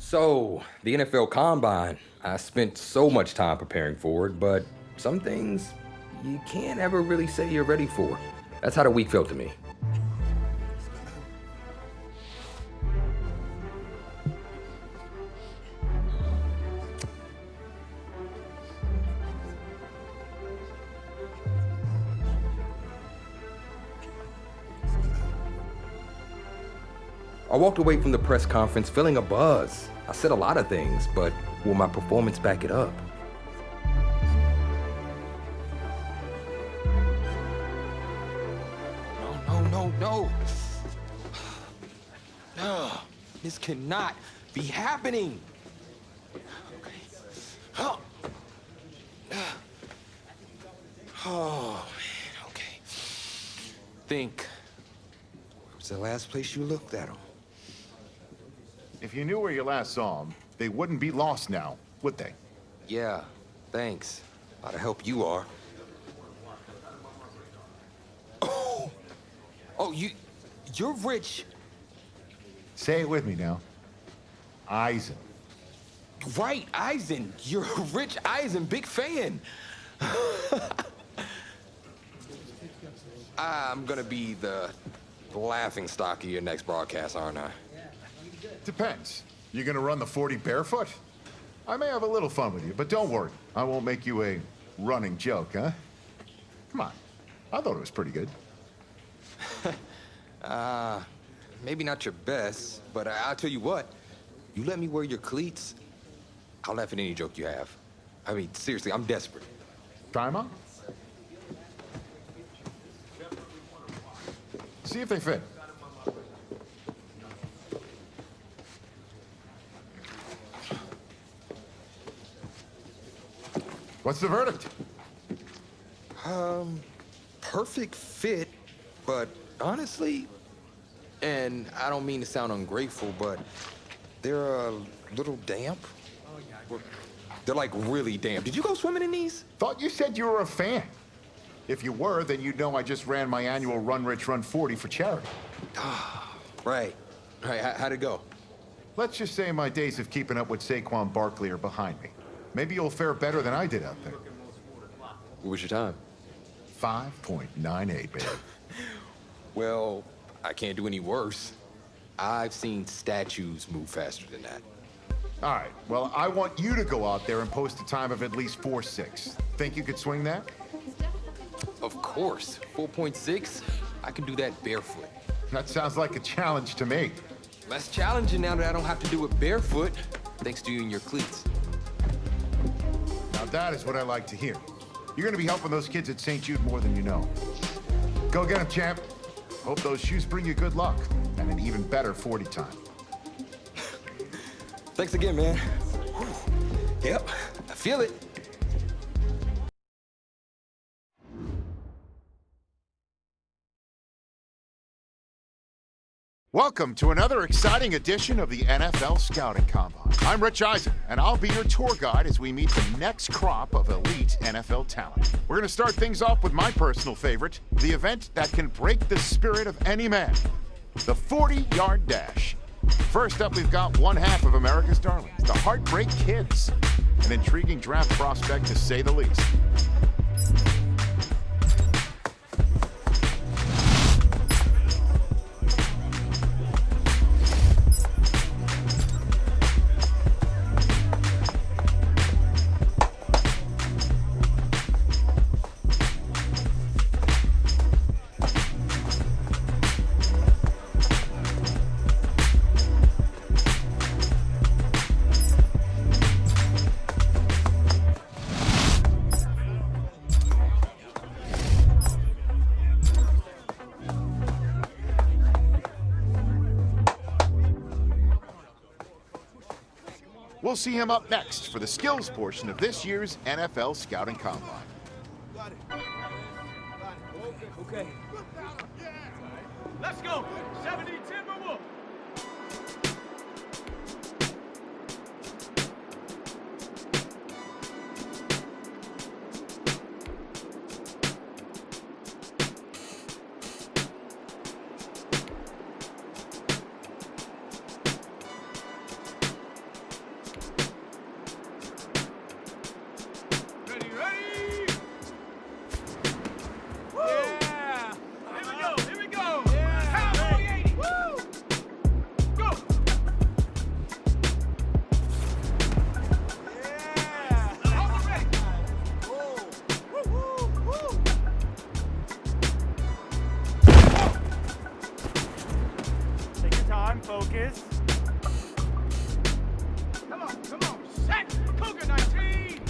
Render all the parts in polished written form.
So, the NFL Combine. I spent so much time preparing for it, but some things you can't ever really say you're ready for. That's how the week felt to me. I walked away from the press conference feeling a buzz. I said a lot of things, but will my performance back it up? No. No, this cannot be happening. Okay. Oh, man, okay. Think. Where was the last place you looked at him? If you knew where you last saw them, they wouldn't be lost now, would they? Yeah, thanks. A lot of help you are. Oh, you're rich. Say it with me now. Eisen. Right, Eisen. You're Rich Eisen, big fan. I'm gonna be the laughing stock of your next broadcast, aren't I? Depends. You gonna run the 40 barefoot? I may have a little fun with you, but don't worry. I won't make you a running joke, huh? Come on. I thought it was pretty good. Maybe not your best, but I'll tell you what. You let me wear your cleats, I'll laugh at any joke you have. I mean, seriously, I'm desperate. Try 'em on. See if they fit. What's the verdict? Perfect fit, but honestly, and I don't mean to sound ungrateful, but they're a little damp. They're like really damp. Did you go swimming in these? Thought you said you were a fan. If you were, then you'd know I just ran my annual Run Rich Run 40 for charity. Right. How'd it go? Let's just say my days of keeping up with Saquon Barkley are behind me. Maybe you'll fare better than I did out there. What was your time? 5.98, baby. Well, I can't do any worse. I've seen statues move faster than that. All right, well, I want you to go out there and post a time of at least 4.6. Think you could swing that? Of course. 4.6? I can do that barefoot. That sounds like a challenge to me. Less challenging now that I don't have to do it barefoot, thanks to you and your cleats. Now that is what I like to hear. You're gonna be helping those kids at St. Jude more than you know. Go get them, champ. Hope those shoes bring you good luck and an even better 40 time. Thanks again, man. Whew. Yep, I feel it. Welcome to another exciting edition of the NFL Scouting Combine. I'm Rich Eisen, and I'll be your tour guide as we meet the next crop of elite NFL talent. We're going to start things off with my personal favorite, the event that can break the spirit of any man, the 40-yard dash. First up, we've got one half of America's darlings, the Heartbreak Kids, an intriguing draft prospect to say the least. We'll see him up next for the skills portion of this year's NFL Scouting Combine. Got it. Okay. Let's go. 70 Timberwolves. on, focus. Come on, set! Cougar 19!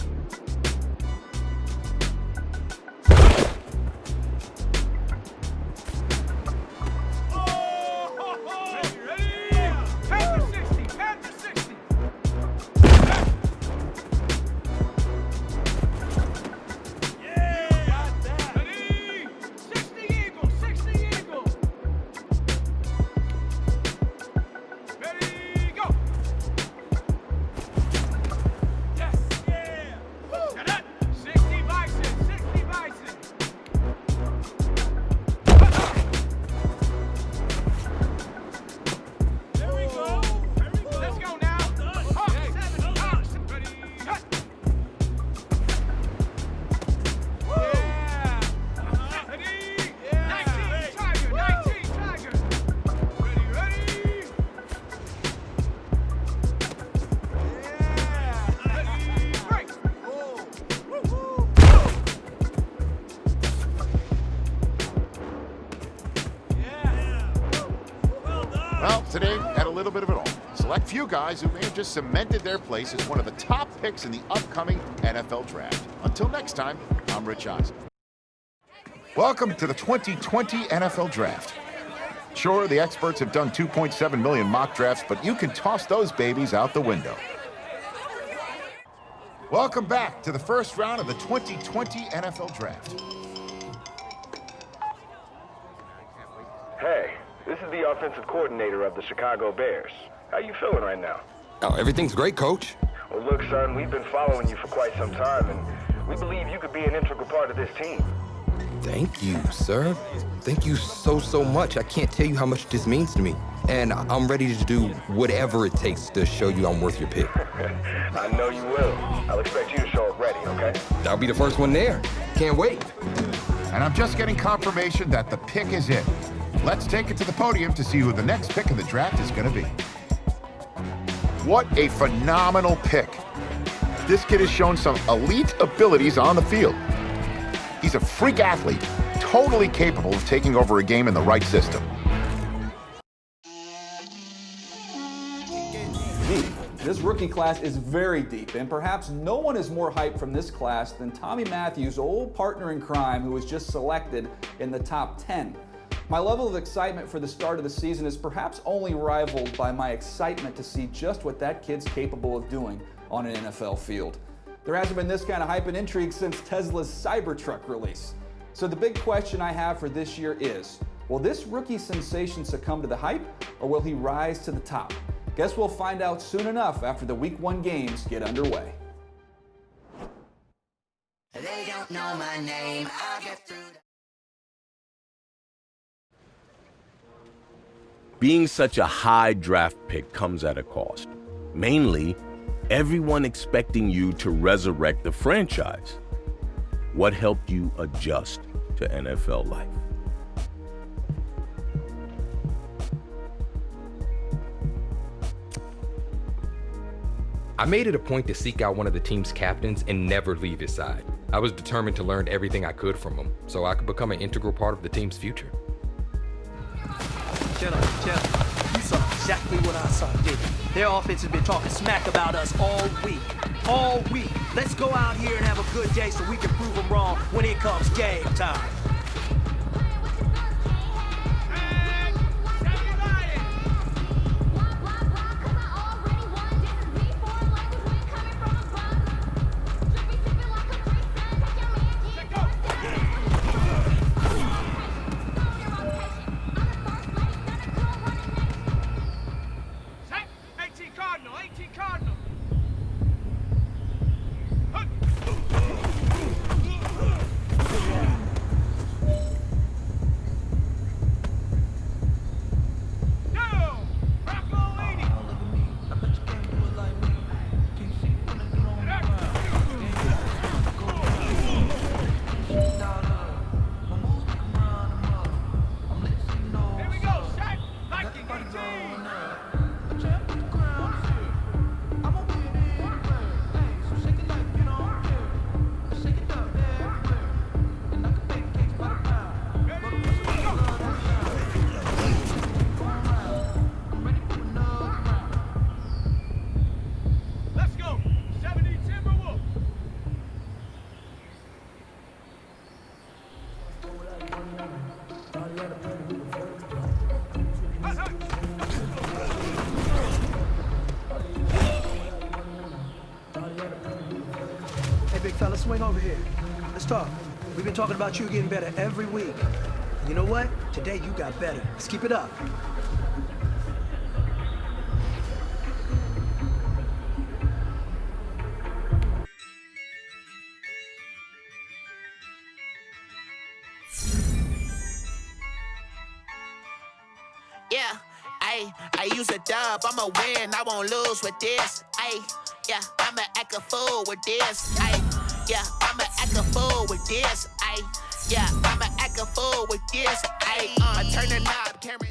Well, today had a little bit of it all. Select few guys who may have just cemented their place as one of the top picks in the upcoming NFL draft. Until next time, I'm Rich Eisen. Welcome to the 2020 NFL Draft. Sure, the experts have done 2.7 million mock drafts, but you can toss those babies out the window. Welcome back to the first round of the 2020 NFL Draft. Hey, this is the offensive coordinator of the Chicago Bears. How you feeling right now? Oh, everything's great, Coach. Well, look, son, we've been following you for quite some time, and we believe you could be an integral part of this team. Thank you, sir. Thank you so much. I can't tell you how much this means to me. And I'm ready to do whatever it takes to show you I'm worth your pick. I know you will. I'll expect you to show up ready, okay? I'll be the first one there. Can't wait. And I'm just getting confirmation that the pick is in. Let's take it to the podium to see who the next pick in the draft is going to be. What a phenomenal pick. This kid has shown some elite abilities on the field. He's a freak athlete, totally capable of taking over a game in the right system. This rookie class is very deep, and perhaps no one is more hyped from this class than Tommy Matthews' old partner in crime, who was just selected in the top 10. My level of excitement for the start of the season is perhaps only rivaled by my excitement to see just what that kid's capable of doing on an NFL field. There hasn't been this kind of hype and intrigue since Tesla's Cybertruck release. So the big question I have for this year is, will this rookie sensation succumb to the hype, or will he rise to the top? Guess we'll find out soon enough after the Week 1 games get underway. They don't know my name. I'll get through. Being such a high draft pick comes at a cost. Mainly, everyone expecting you to resurrect the franchise. What helped you adjust to NFL life? I made it a point to seek out one of the team's captains and never leave his side. I was determined to learn everything I could from him so I could become an integral part of the team's future. Shut up. You saw exactly what I saw, didn't you? Their offense has been talking smack about us all week. All week. Let's go out here and have a good day so we can prove them wrong when it comes game time. swing over here. Let's talk. We've been talking about you getting better every week. You know what? Today you got better. Let's keep it up. Yeah, I use a dub, I'ma win, I won't lose with this. Yeah, I'ma act a fool with this. Yeah, I'ma act a fool with this. Yeah, I'ma act a fool with this. I turn the knob, camera.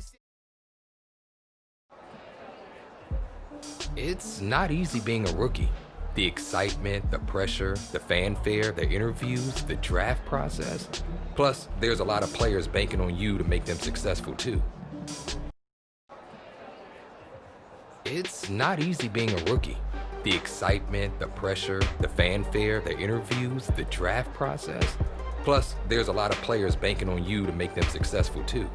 It's not easy being a rookie. The excitement, the pressure, the fanfare, the interviews, the draft process. Plus, there's a lot of players banking on you to make them successful too. It's not easy being a rookie. The excitement, the pressure, the fanfare, the interviews, the draft process. Plus, there's a lot of players banking on you to make them successful too.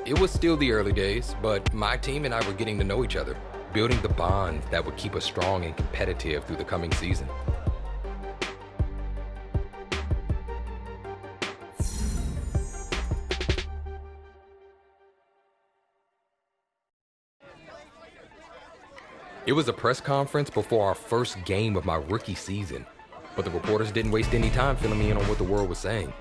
It was still the early days, but my team and I were getting to know each other, building the bonds that would keep us strong and competitive through the coming season. It was a press conference before our first game of my rookie season, but the reporters didn't waste any time filling me in on what the world was saying.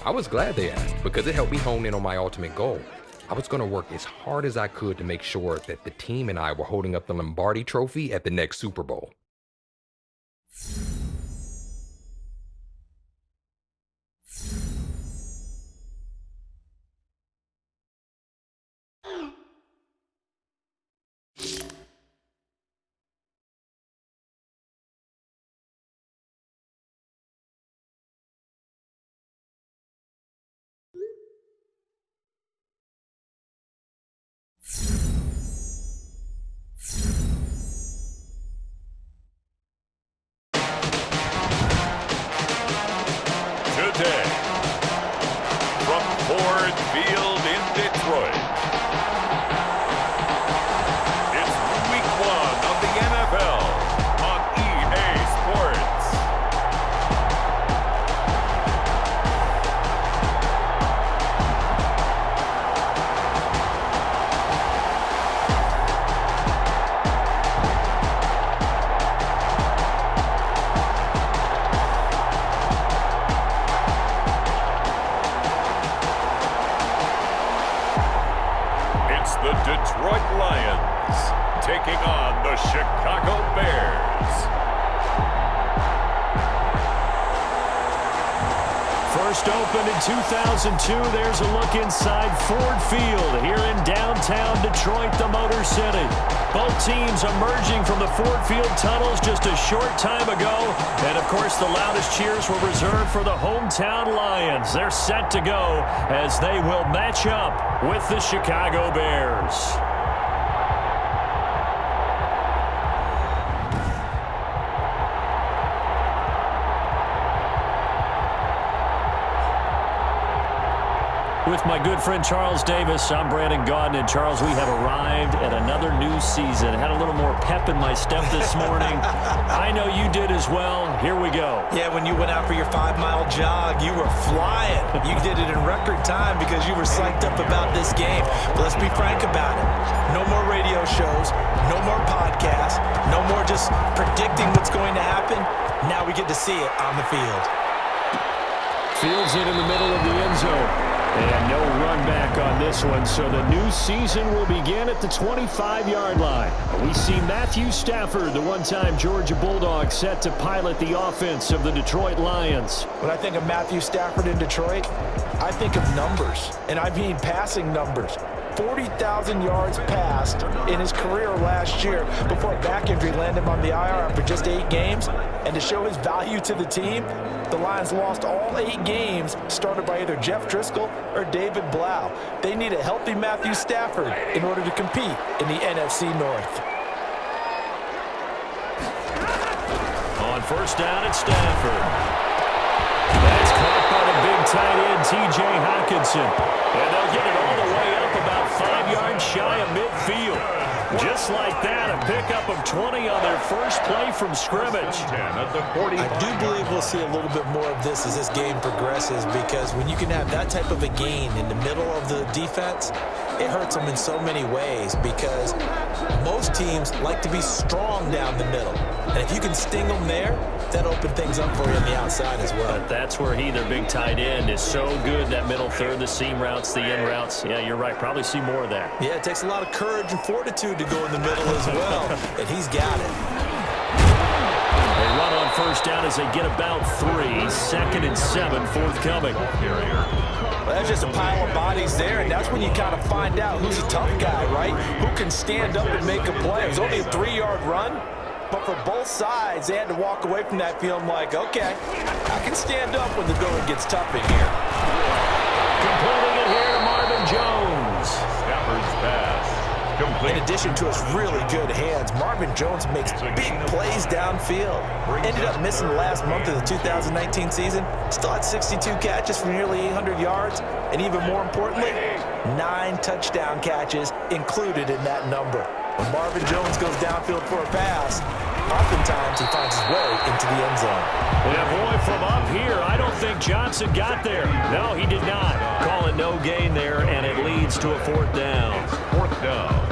I was glad they asked because it helped me hone in on my ultimate goal. I was going to work as hard as I could to make sure that the team and I were holding up the Lombardi Trophy at the next Super Bowl. Today, from Ford Field in Detroit, it's Week 1 of the NFL on EA Sports. It's the Detroit Lions taking on the Chicago Bears. First opened in 2002, there's a look inside Ford Field here in downtown Detroit, the Motor City. Both teams emerging from the Ford Field tunnels just a short time ago. And, of course, the loudest cheers were reserved for the hometown Lions. They're set to go as they will match up with the Chicago Bears. With my good friend Charles Davis, I'm Brandon Gaudin. And Charles, we have arrived at another new season. Had a little more pep in my step this morning. I know you did as well. Here we go. Yeah, when you went out for your 5-mile jog, you were flying. You did it in record time because you were psyched up about this game. But let's be frank about it. No more radio shows, no more podcasts, no more just predicting what's going to happen. Now we get to see it on the field. Fields it in the middle of the end zone. And no run back on this one, so the new season will begin at the 25-yard line. We see Matthew Stafford, the one-time Georgia Bulldog, set to pilot the offense of the Detroit Lions. When I think of Matthew Stafford in Detroit, I think of numbers, and I mean passing numbers. 40,000 yards passed in his career last year before a back injury landed him on the IR after just 8 games. And to show his value to the team, the Lions lost all 8 games, started by either Jeff Driscoll or David Blau. They need a healthy Matthew Stafford in order to compete in the NFC North. On first down, it's Stafford. That's caught by the big tight end, T.J. Hockenson. And they'll get it all the way up about 5 yards shy of midfield. Just like that, a pickup of 20 on their first play from scrimmage. I do believe we'll see a little bit more of this as this game progresses, because when you can have that type of a gain in the middle of the defense, it hurts them in so many ways, because most teams like to be strong down the middle. And if you can sting them there, that opens things up for you on the outside as well. But that's where their big tight end, is so good, that middle third, the seam routes, the in routes. Yeah, you're right. Probably see more of that. Yeah, it takes a lot of courage and fortitude to go in the middle as well, and he's got it. They run on first down as they get about 3. 2nd and 7 forthcoming. Well, that's just a pile of bodies there, and that's when you kind of find out who's a tough guy, right? Who can stand up and make a play. It was only a 3-yard run, but for both sides, they had to walk away from that feeling like, okay, I can stand up when the going gets tough in here. Completing it here to Marvin Jones. Stafford's pass. In addition to his really good hands, Marvin Jones makes big plays downfield. Ended up missing the last month of the 2019 season. Still had 62 catches for nearly 800 yards. And even more importantly, 9 touchdown catches included in that number. When Marvin Jones goes downfield for a pass, oftentimes he finds his way into the end zone. Yeah, boy, from up here, I don't think Johnson got there. No, he did not. Call it no gain there, and it leads to a 4th down. 4th down.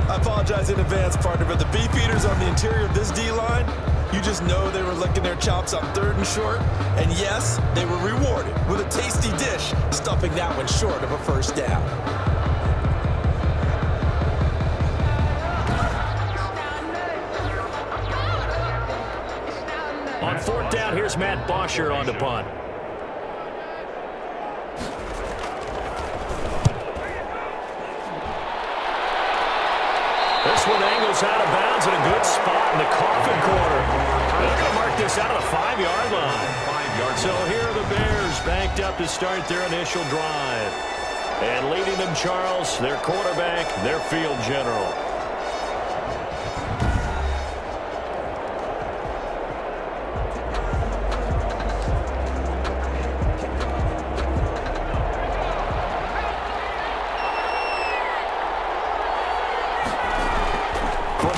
I apologize in advance, partner, but the beefeaters on the interior of this D-line, you just know they were licking their chops on 3rd and short. And yes, they were rewarded with a tasty dish, stuffing that one short of a first down. On 4th down, here's Matt Bosher on the punt. This one angles out of bounds in a good spot in the coffin corner. They're going to mark this out of the 5-yard line. So here are the Bears banked up to start their initial drive. And leading them, Charles, their quarterback, their field general.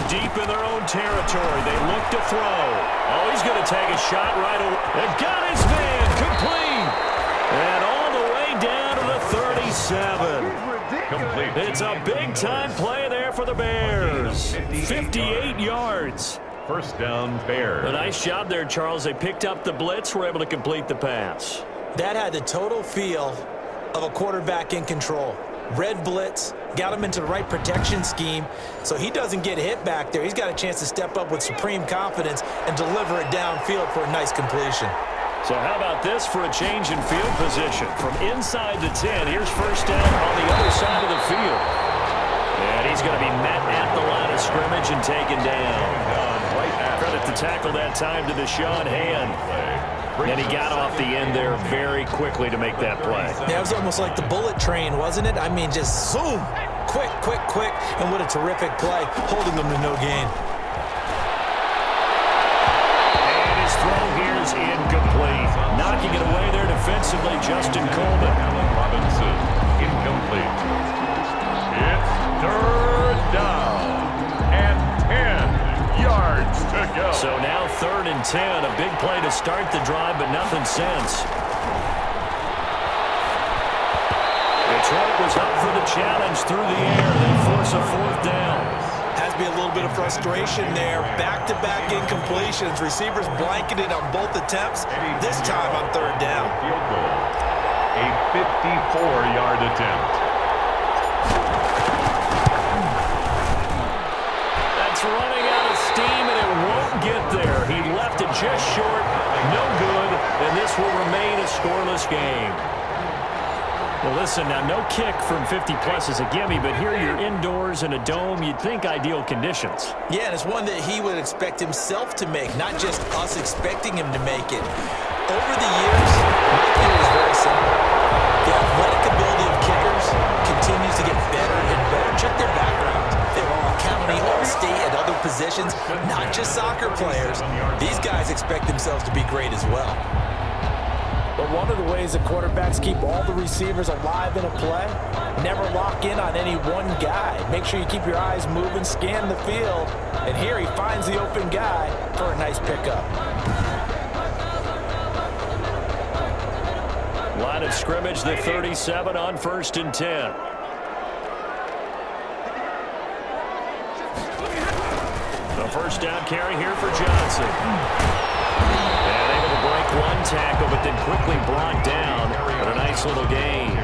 Deep in their own territory, they look to throw. Oh, he's going to take a shot right away. They've got his man complete. And all the way down to the 37. Complete. It's a big-time play there for the Bears. 58 yards. First down, Bears. A nice job there, Charles. They picked up the blitz, were able to complete the pass. That had the total feel of a quarterback in control. Red blitz, got him into the right protection scheme, so he doesn't get hit back there. He's got a chance to step up with supreme confidence and deliver it downfield for a nice completion. So how about this for a change in field position? From inside the 10, here's first down on the other side of the field. And he's going to be met at the line of scrimmage and taken down. Credit to tackle that time to the Sean Hand. And he got off the end there very quickly to make that play. Yeah, it was almost like the bullet train, wasn't it? I mean, just zoom, quick, quick, quick, and what a terrific play, holding them to no gain. And his throw here is incomplete. Knocking it away there defensively, Justin Coleman. Robinson, incomplete. It's 3rd down and 10 yards to go. So now 3rd and 10, a big play to start the drive, but nothing since. Detroit was up for the challenge through the air. They force a 4th down. Has to be a little bit of frustration there. Back-to-back incompletions. Receivers blanketed on both attempts, this time on 3rd down. a 54-yard attempt. That's running out of steam, and it won't get there. He left it just short, no good, and this will remain a scoreless game. Well, listen, now no kick from 50-plus is a gimme, but here you're indoors in a dome. You'd think ideal conditions. Yeah, and it's one that he would expect himself to make, not just us expecting him to make it. Over the years, my theory is very simple. The athletic ability of kickers continues to get better and better. Check their backgrounds. They're all county, all state, and other positions, not just soccer players. These guys expect themselves to be great as well. But one of the ways that quarterbacks keep all the receivers alive in a play, never lock in on any one guy. Make sure you keep your eyes moving, scan the field, and here he finds the open guy for a nice pickup. Line of scrimmage, the 37 on 1st and 10. The first down carry here for Johnson. And able to break one tackle, but then quickly brought down. But a nice little gain.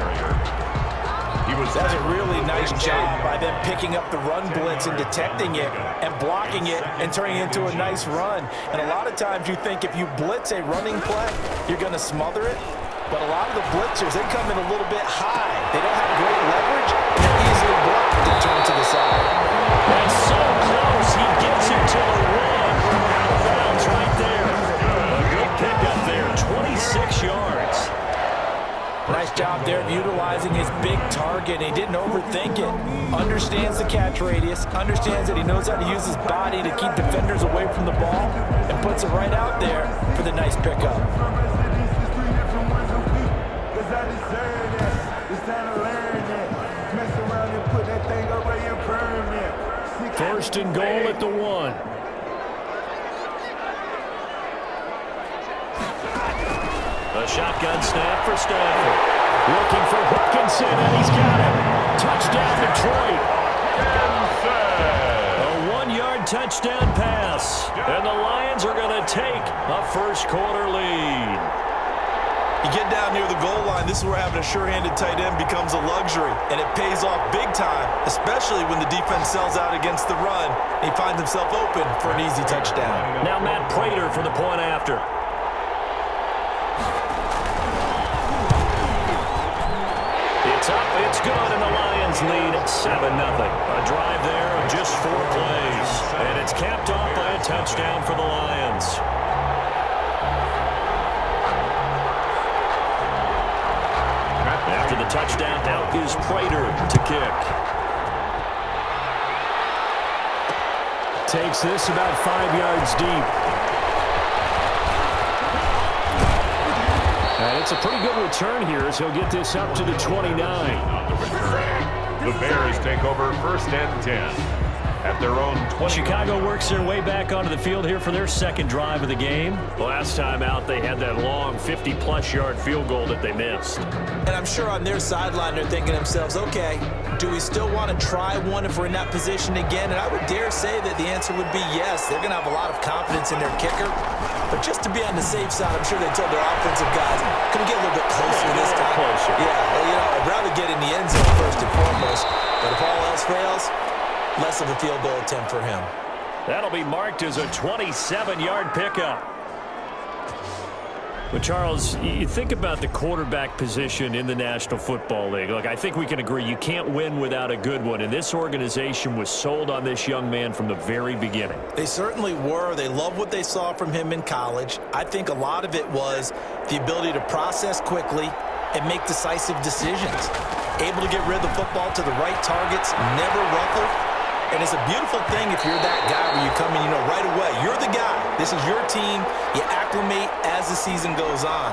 That's a really nice job by them picking up the run blitz and detecting it and blocking it and turning it into a nice run. And a lot of times you think if you blitz a running play, you're going to smother it. But a lot of the blitzers, they come in a little bit high. They don't have great leverage. They're easily blocked and turned to the side. That's so close. He gets it to the one. Out of bounds right there. A good pickup there. 26 yards. Nice job there of utilizing his big target. He didn't overthink it. Understands the catch radius. Understands that he knows how to use his body to keep defenders away from the ball. And puts it right out there for the nice pickup. First and goal at the 1. A shotgun snap for Stafford. Looking for Hutchinson, and he's got it. Touchdown, Detroit. A 1-yard touchdown pass. And the Lions are going to take a first-quarter lead. You get down near the goal line, this is where having a sure-handed tight end becomes a luxury, and it pays off big time, especially when the defense sells out against the run. He finds himself open for an easy touchdown. Now Matt Prater for the point after. It's up, it's good, and the Lions lead 7-0. A drive there of just 4 plays, and it's capped off by a touchdown for the Lions. After the touchdown, out is Prater to kick. Takes this about 5 yards deep. And it's a pretty good return here as he'll get this up to the 29. The Bears take over 1st and 10. At their own 20. Chicago works their way back onto the field here for their second drive of the game. Last time out, they had that long 50-plus yard field goal that they missed. And I'm sure on their sideline, they're thinking to themselves, okay, do we still want to try one if we're in that position again? And I would dare say that the answer would be yes. They're going to have a lot of confidence in their kicker. But just to be on the safe side, I'm sure they told their offensive guys, can we get a little bit closer this time? Closer. Yeah, well, you know, I'd rather get in the end zone first and foremost. But if all else fails, less of a field goal attempt for him. That'll be marked as a 27-yard pickup. But, Charles, you think about the quarterback position in the National Football League. Look, I think we can agree you can't win without a good one, and this organization was sold on this young man from the very beginning. They certainly were. They loved what they saw from him in college. I think a lot of it was the ability to process quickly and make decisive decisions. Able to get rid of the football to the right targets, never ruffled. And it's a beautiful thing if you're that guy where you come in, you know, right away, you're the guy. This is your team. You acclimate as the season goes on.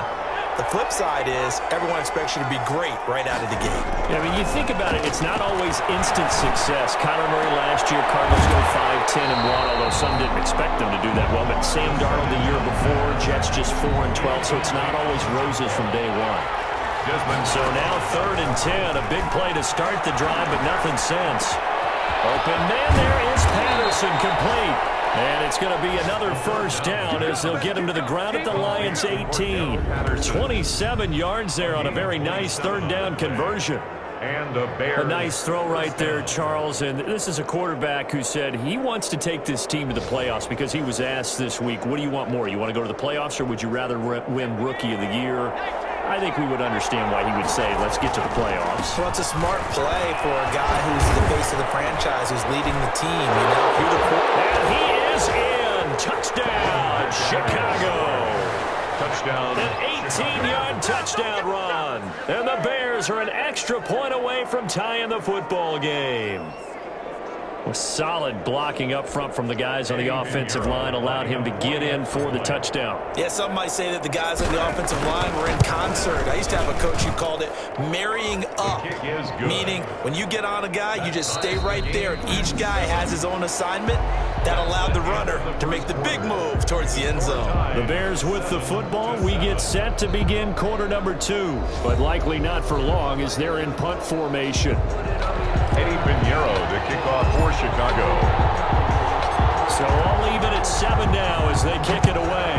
The flip side is everyone expects you to be great right out of the gate. Yeah, I mean, you think about it, it's not always instant success. Kyler Murray last year, Cardinals go 5-10-1, although some didn't expect them to do that well. But Sam Darnold the year before, Jets just 4-12, so it's not always roses from day one. So now 3rd and 10, a big play to start the drive, but nothing since. Open man, there is Patterson, complete. And it's going to be another first down as they'll get him to the ground at the Lions' 18. 27 yards there on a very nice third down conversion. And the Bears. A nice throw right there, Charles. And this is a quarterback who said he wants to take this team to the playoffs because he was asked this week, what do you want more? You want to go to the playoffs or would you rather win Rookie of the Year? I think we would understand why he would say, let's get to the playoffs. Well, it's a smart play for a guy who's the face of the franchise, who's leading the team. You know, if you're the and he is in. Touchdown, Chicago. Touchdown. An 18-yard touchdown run. And the Bears are an extra point away from tying the football game. With solid blocking up front from the guys on the offensive line allowed him to get in for the touchdown. Yeah, some might say that the guys on the offensive line were in concert. I used to have a coach who called it marrying up, meaning when you get on a guy, you just stay right there, and each guy has his own assignment. That allowed the runner to make the big move towards the end zone. The Bears with the football. We get set to begin quarter number 2, but likely not for long as they're in punt formation. Eddie Pinheiro to kick off for Chicago. So I'll leave it at 7 now as they kick it away.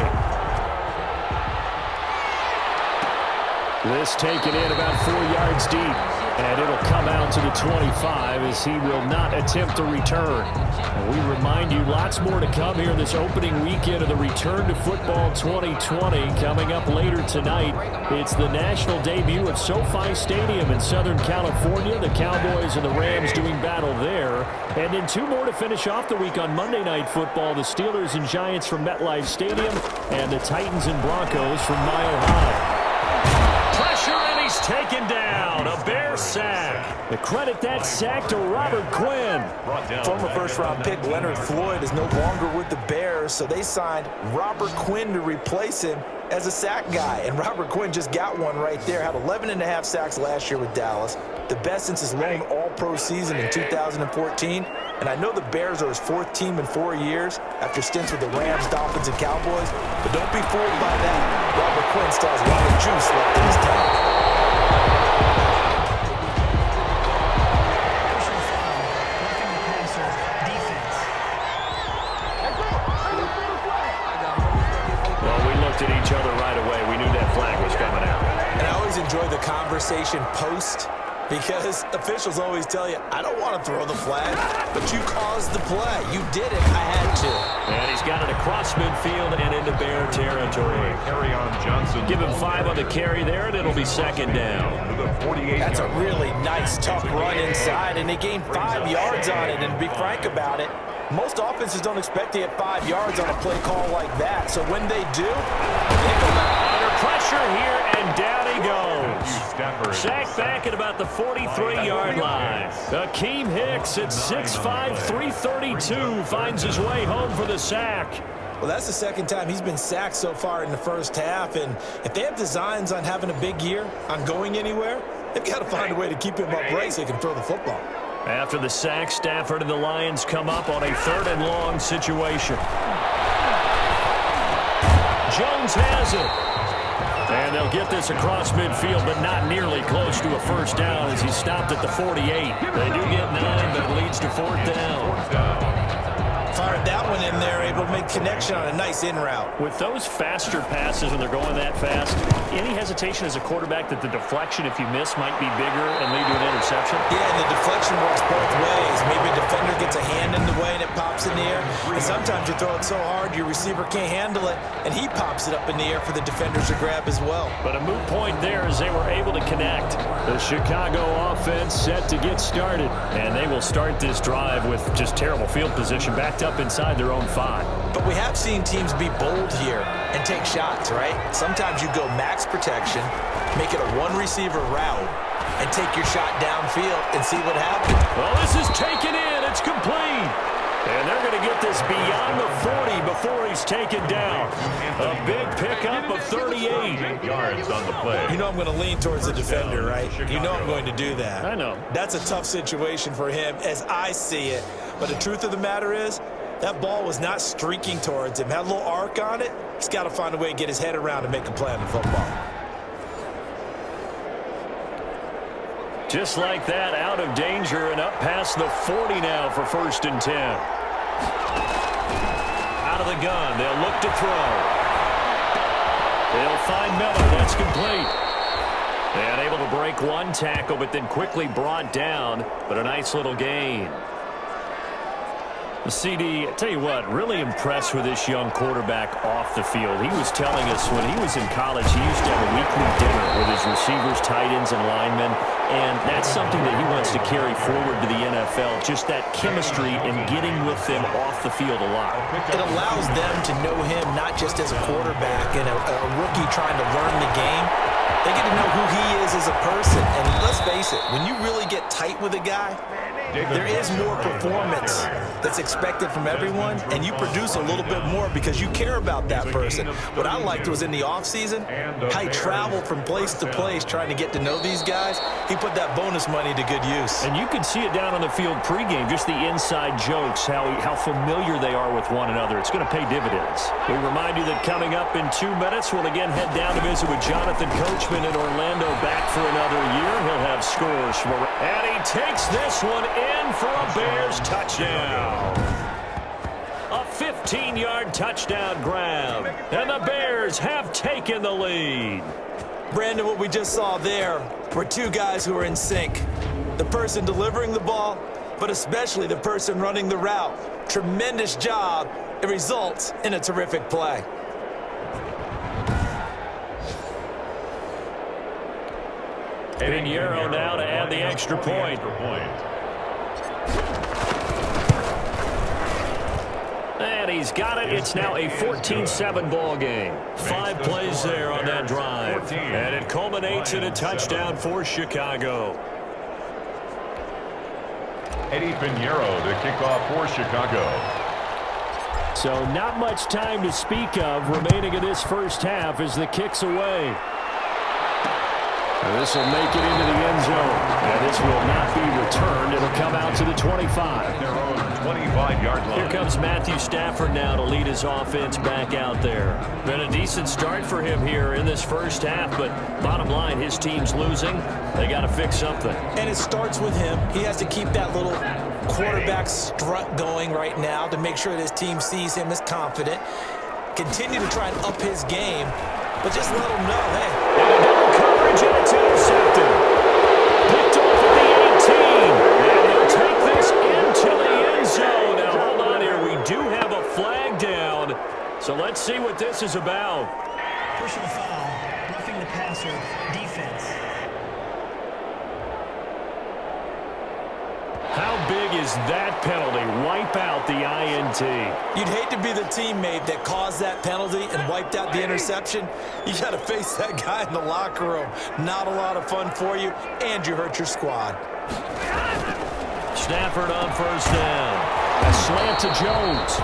This taken in about 4 yards deep. And it'll come out to the 25 as he will not attempt to return. And we remind you, lots more to come here this opening weekend of the Return to Football 2020. Coming up later tonight, it's the national debut at SoFi Stadium in Southern California. The Cowboys and the Rams doing battle there. And then 2 more to finish off the week on Monday Night Football. The Steelers and Giants from MetLife Stadium and the Titans and Broncos from Mile High. Pressure, and he's taken down. A Bear sack. The credit that sack to Robert Quinn. Former first-round pick Leonard Floyd is no longer with the Bears, so they signed Robert Quinn to replace him as a sack guy. And Robert Quinn just got one right there. Had 11.5 sacks last year with Dallas. The best since his lone All-Pro season in 2014. And I know the Bears are his 4th team in 4 years after stints with the Rams, Dolphins, and Cowboys. But don't be fooled by that. Robert Quinn still has a lot of juice left in his tank. Well, we looked at each other right away. We knew that flag was coming out. And I always enjoy the conversation post, because officials always tell you, I don't want to throw the flag, but you caused the play. You did it. I had to. And he's got it across midfield and into Bear territory. Carry on Johnson. Give him 5 on the carry there, and it'll be 2nd down. That's a really nice, tough run inside, and they gained 5 yards on it. And to be frank about it, most offenses don't expect to get 5 yards on a play call like that. So when they do, they go back. Under pressure here, and down he goes. Sacked back at about the 43-yard line. Akeem Hicks at 6'5", 332 finds his way home for the sack. Well, that's the 2nd time he's been sacked so far in the first half. And if they have designs on having a big year, on going anywhere, they've got to find a way to keep him upright so he can throw the football. After the sack, Stafford and the Lions come up on a 3rd and long situation. Jones has it. And they'll get this across midfield, but not nearly close to a first down as he stopped at the 48. They do get 9, but it leads to 4th down. Fired that one in there, able to make connection on a nice in route. With those faster passes when they're going that fast, any hesitation as a quarterback that the deflection, if you miss, might be bigger and lead to an interception? Yeah, and the deflection works both ways. Maybe a defender gets a hand in the way and it pops in the air. And sometimes you throw it so hard your receiver can't handle it, and he pops it up in the air for the defenders to grab as well. But a moot point there as they were able to connect. The Chicago offense set to get started, and they will start this drive with just terrible field position backed up inside their own 5. But we have seen teams be bold here and take shots, right? Sometimes you go max protection, make it a 1-receiver route, and take your shot downfield and see what happens. Well, this is taken in. It's complete. And they're going to get this beyond the 40 before he's taken down. A big pickup of 38 yards on the play. You know I'm going to lean towards the defender, right? You know I'm going to do that. I know. That's a tough situation for him as I see it. But the truth of the matter is, that ball was not streaking towards him. Had a little arc on it. He's got to find a way to get his head around and make a play on the football. Just like that, out of danger and up past the 40 now for 1st and 10. out of the gun. They'll look to throw. They'll find Miller. That's complete. And able to break one tackle, but then quickly brought down. But a nice little gain. CD, I tell you what, really impressed with this young quarterback off the field. He was telling us when he was in college, he used to have a weekly dinner with his receivers, tight ends, and linemen. And that's something that he wants to carry forward to the NFL, just that chemistry and getting with them off the field a lot. It allows them to know him not just as a quarterback and a rookie trying to learn the game. They get to know who he is as a person. And let's face it, when you really get tight with a guy, there is more performance that's expected from everyone, and you produce a little bit more because you care about that person. What I liked was in the offseason, how he traveled from place to place trying to get to know these guys. He put that bonus money to good use. And you can see it down on the field pregame, just the inside jokes, how familiar they are with one another. It's going to pay dividends. We remind you that coming up in 2 minutes, we'll again head down to visit with Jonathan Coachman in Orlando, back for another year. He'll have scores from and he takes this one in for a Bears touchdown. A 15-yard touchdown grab, and the Bears have taken the lead. Brandon, what we just saw there were two guys who are in sync. The person delivering the ball, but especially the person running the route. Tremendous job. It results in a terrific play. Pinheiro now to add the extra point. And he's got it. It's now a 14-7 ball game. 5 plays there on that drive. And it culminates in a touchdown for Chicago. Eddie Pinheiro to kick off for Chicago. So not much time to speak of remaining in this first half as the kick's away. And this will make it into the end zone. And this will not be returned. It'll come out to the 25. Their own 25-yard line. Here comes Matthew Stafford now to lead his offense back out there. Been a decent start for him here in this first half, but bottom line, his team's losing. They got to fix something. And it starts with him. He has to keep that little quarterback strut going right now to make sure that his team sees him as confident. Continue to try and up his game, but just let him know, hey. And it's intercepted. Picked off at the 18. And he'll take this into the end zone. Now, hold on here. We do have a flag down. So let's see what this is about. Personal foul, roughing the passer, defense. How big is that penalty? Wipe out the INT. You'd hate to be the teammate that caused that penalty and wiped out the interception. You got to face that guy in the locker room. Not a lot of fun for you, and you hurt your squad. Stafford on first down. A slant to Jones.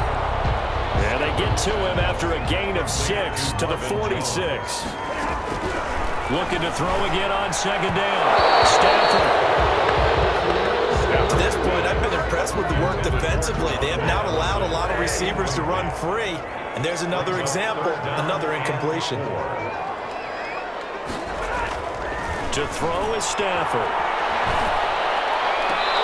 And they get to him after a gain of 6 to the 46. Looking to throw again on second down. Stafford. To this point, I've been impressed with the work defensively. They have not allowed a lot of receivers to run free. And there's another example, another incompletion. To throw is Stafford.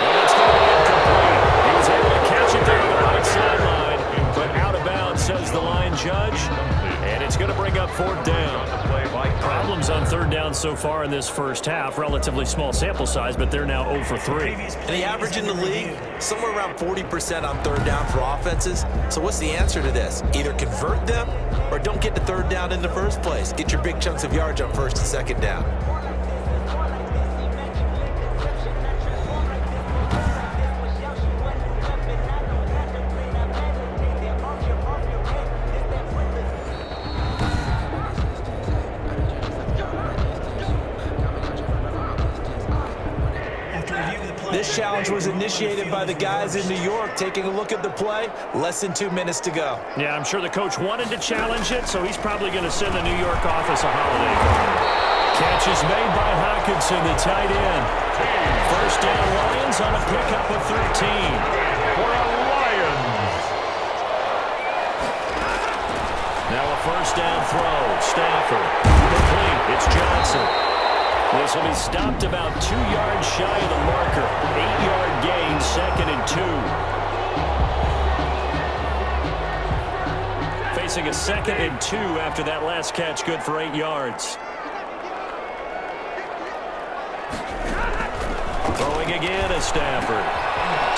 And it's going to be incomplete. He was able to catch it there on the right sideline, but out of bounds, says the line judge. And it's going to bring up 4th down. Problems on 3rd down so far in this first half. Relatively small sample size, but they're now 0 for 3. And the average in the league, somewhere around 40% on 3rd down for offenses. So what's the answer to this? Either convert them or don't get to 3rd down in the first place. Get your big chunks of yards on 1st and 2nd down. This challenge was initiated by the guys in New York. Taking a look at the play, less than 2 minutes to go. Yeah, I'm sure the coach wanted to challenge it, so he's probably going to send the New York office a holiday card. Catch is made by Hawkinson, the tight end. First down, Lions on a pickup of 13. For the Lions. Now a first down throw. Stafford. Complete. It's Johnson. This will be stopped about 2 yards shy of the marker. 8-yard gain, 2nd and 2. facing a 2nd and 2 after that last catch, good for 8 yards. Throwing again is Stafford.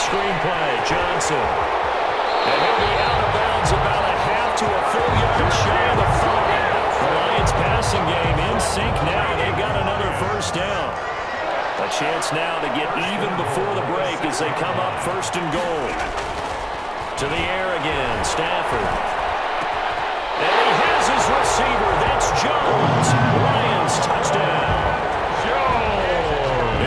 Screenplay, Johnson. And he'll be out of bounds about a half to a full yard shy of the 5. The Lions passing game in sync now. They've got another first down. A chance now to get even before the break as they come up 1st and goal. To the air again, Stafford. And he has his receiver. That's Jones. Lions touchdown.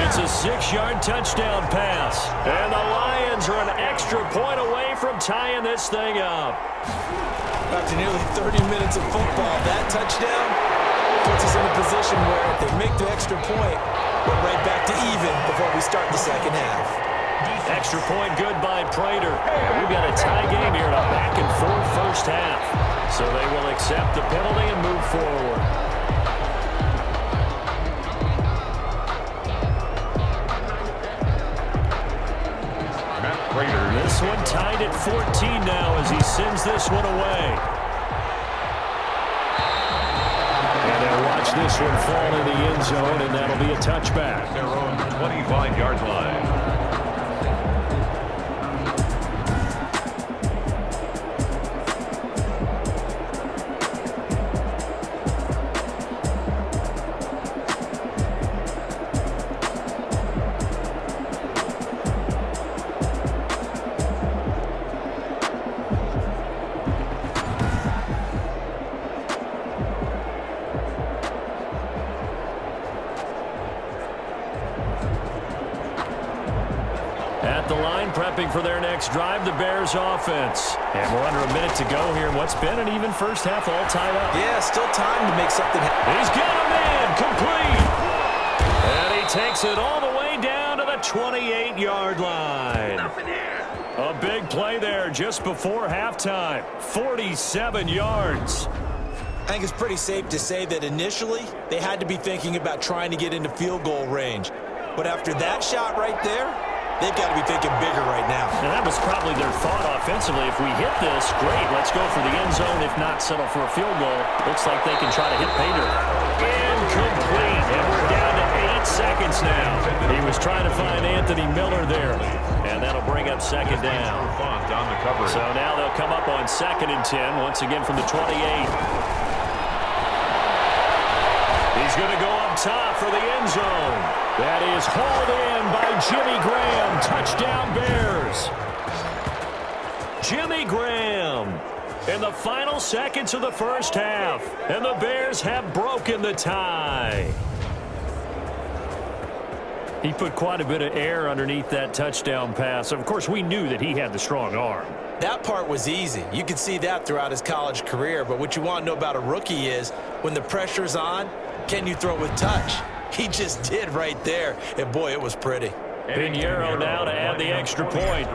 It's a 6-yard touchdown pass. And the Lions are an extra point away from tying this thing up. After nearly 30 minutes of football, that touchdown puts us in a position where if they make the extra point, we're right back to even before we start the second half. Extra point good by Prater. We've got a tie game here in a back-and-forth first half. So they will accept the penalty and move forward. This one tied at 14 now as he sends this one away. And they'll watch this one fall in the end zone, and that'll be a touchback. Their own 25-yard line. At the line, prepping for their next drive, the Bears offense. And we're under a minute to go here in what's been an even first half, all tied up. Yeah, still time to make something happen. He's got a man, complete. And he takes it all the way down to the 28-yard line. A big play there just before halftime. 47 yards. I think it's pretty safe to say that initially they had to be thinking about trying to get into field goal range. But after that shot right there, they've got to be thinking bigger right now. And that was probably their thought offensively. If we hit this, great, let's go for the end zone. If not, settle for a field goal. Looks like they can try to hit Pater. Incomplete. And we're down to 8 seconds now. He was trying to find Anthony Miller there. And that'll bring up second down. So now they'll come up on 2nd and 10, once again from the 28. He's going to go up top for the end zone. That is hauled in by Jimmy Graham. Touchdown Bears. Jimmy Graham in the final seconds of the first half. And the Bears have broken the tie. He put quite a bit of air underneath that touchdown pass. Of course, we knew that he had the strong arm. That part was easy. You could see that throughout his college career. But what you want to know about a rookie is when the pressure's on, can you throw with touch? He just did right there. And, boy, it was pretty. Pinheiro now to add the extra point.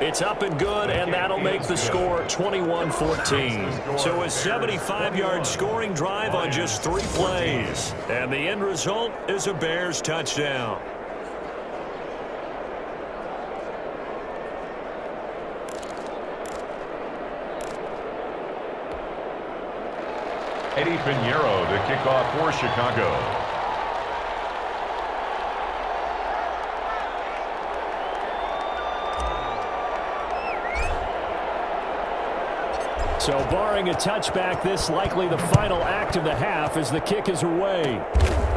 It's up and good, and that'll make the score 21-14. So a 75-yard scoring drive on just 3 plays. And the end result is a Bears touchdown. Eddie Pinheiro to kick off for Chicago. So barring a touchback, this likely the final act of the half as the kick is away.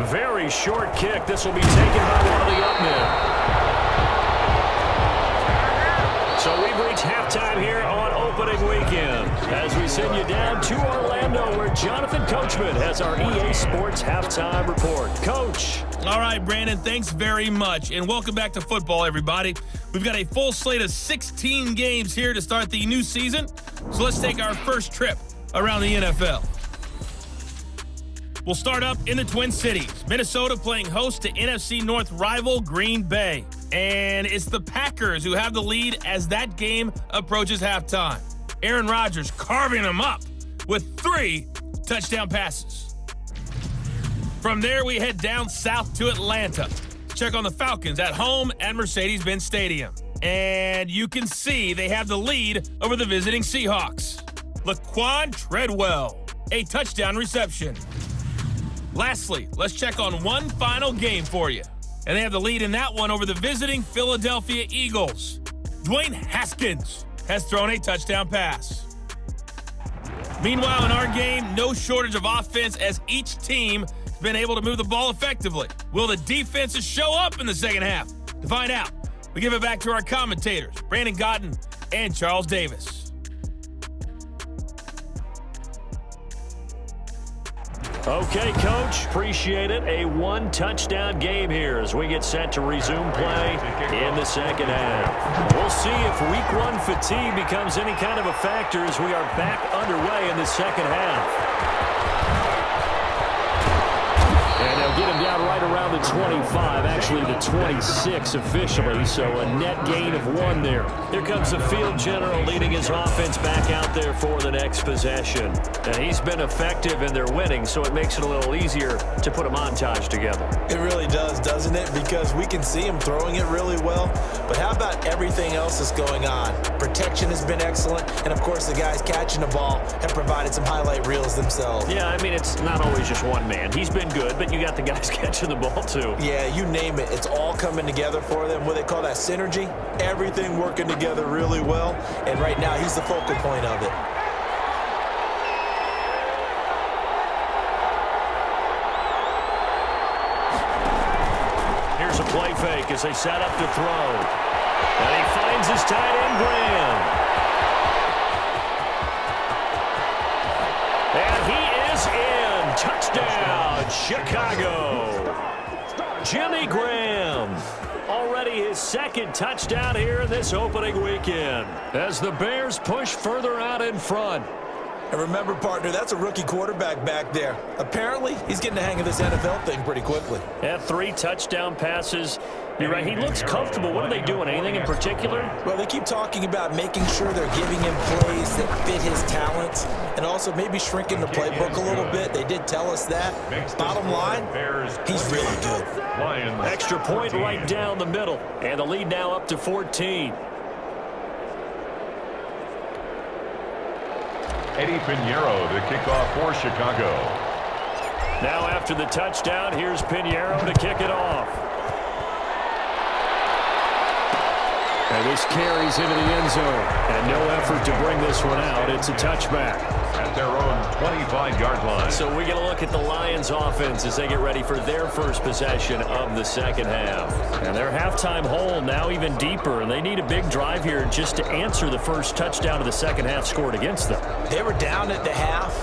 Very short kick. This will be taken by one of the up men. So we've reached halftime here on opening weekend as we send you down to Orlando where Jonathan Coachman has our EA Sports halftime report. Coach. All right, Brandon, thanks very much. And welcome back to football, everybody. We've got a full slate of 16 games here to start the new season. So let's take our first trip around the NFL. We'll start up in the Twin Cities. Minnesota playing host to NFC North rival Green Bay. And it's the Packers who have the lead as that game approaches halftime. Aaron Rodgers carving them up with 3 touchdown passes. From there, we head down south to Atlanta. Check on the Falcons at home at Mercedes-Benz Stadium. And you can see they have the lead over the visiting Seahawks. Laquan Treadwell, a touchdown reception. Lastly, let's check on one final game for you. And they have the lead in that one over the visiting Philadelphia Eagles. Dwayne Haskins has thrown a touchdown pass. Meanwhile, in our game, no shortage of offense as each team has been able to move the ball effectively. Will the defenses show up in the second half? To find out, we give it back to our commentators, Brandon Godden and Charles Davis. Okay, Coach, appreciate it. A one-touchdown game here as we get set to resume play in the second half. We'll see if Week 1 fatigue becomes any kind of a factor as we are back underway in the second half. And they'll get him down right around the 25, actually the 26 officially, so a net gain of 1 there. Here comes the field general leading his offense back out there for the next possession. And he's been effective in their winning, so it makes it a little easier to put a montage together. It really does, doesn't it? Because we can see him throwing it really well, but how about everything else that's going on? Protection has been excellent, and of course the guys catching the ball have provided some highlight reels themselves. Yeah, I mean, it's not always just one man. He's been good, but you got the guys catching the ball too. Yeah, you name it. It's all coming together for them. What they call that synergy. Everything working together really well, and right now he's the focal point of it. Here's a play fake as they set up to throw. And he finds his tight end, Graham. And he is in. Touchdown, Chicago. Jimmy Graham. Already his second touchdown here in this opening weekend as the Bears push further out in front. And remember, partner, that's a rookie quarterback back there. Apparently, he's getting the hang of this NFL thing pretty quickly. Yeah, 3 touchdown passes. You're right, he looks comfortable. What are they doing? Anything in particular? Well, they keep talking about making sure they're giving him plays that fit his talents and also maybe shrinking the playbook a little bit. They did tell us that. Bottom line, he's really good. Extra point right down the middle. And the lead now up to 14. Eddie Pinheiro to kick off for Chicago. Now after the touchdown, here's Pinheiro to kick it off. And this carries into the end zone. And no effort to bring this one out. It's a touchback. At their own 25-yard line. So we get a look at the Lions offense as they get ready for their first possession of the second half. And their halftime hole now even deeper. And they need a big drive here just to answer the first touchdown of the second half scored against them. They were down at the half.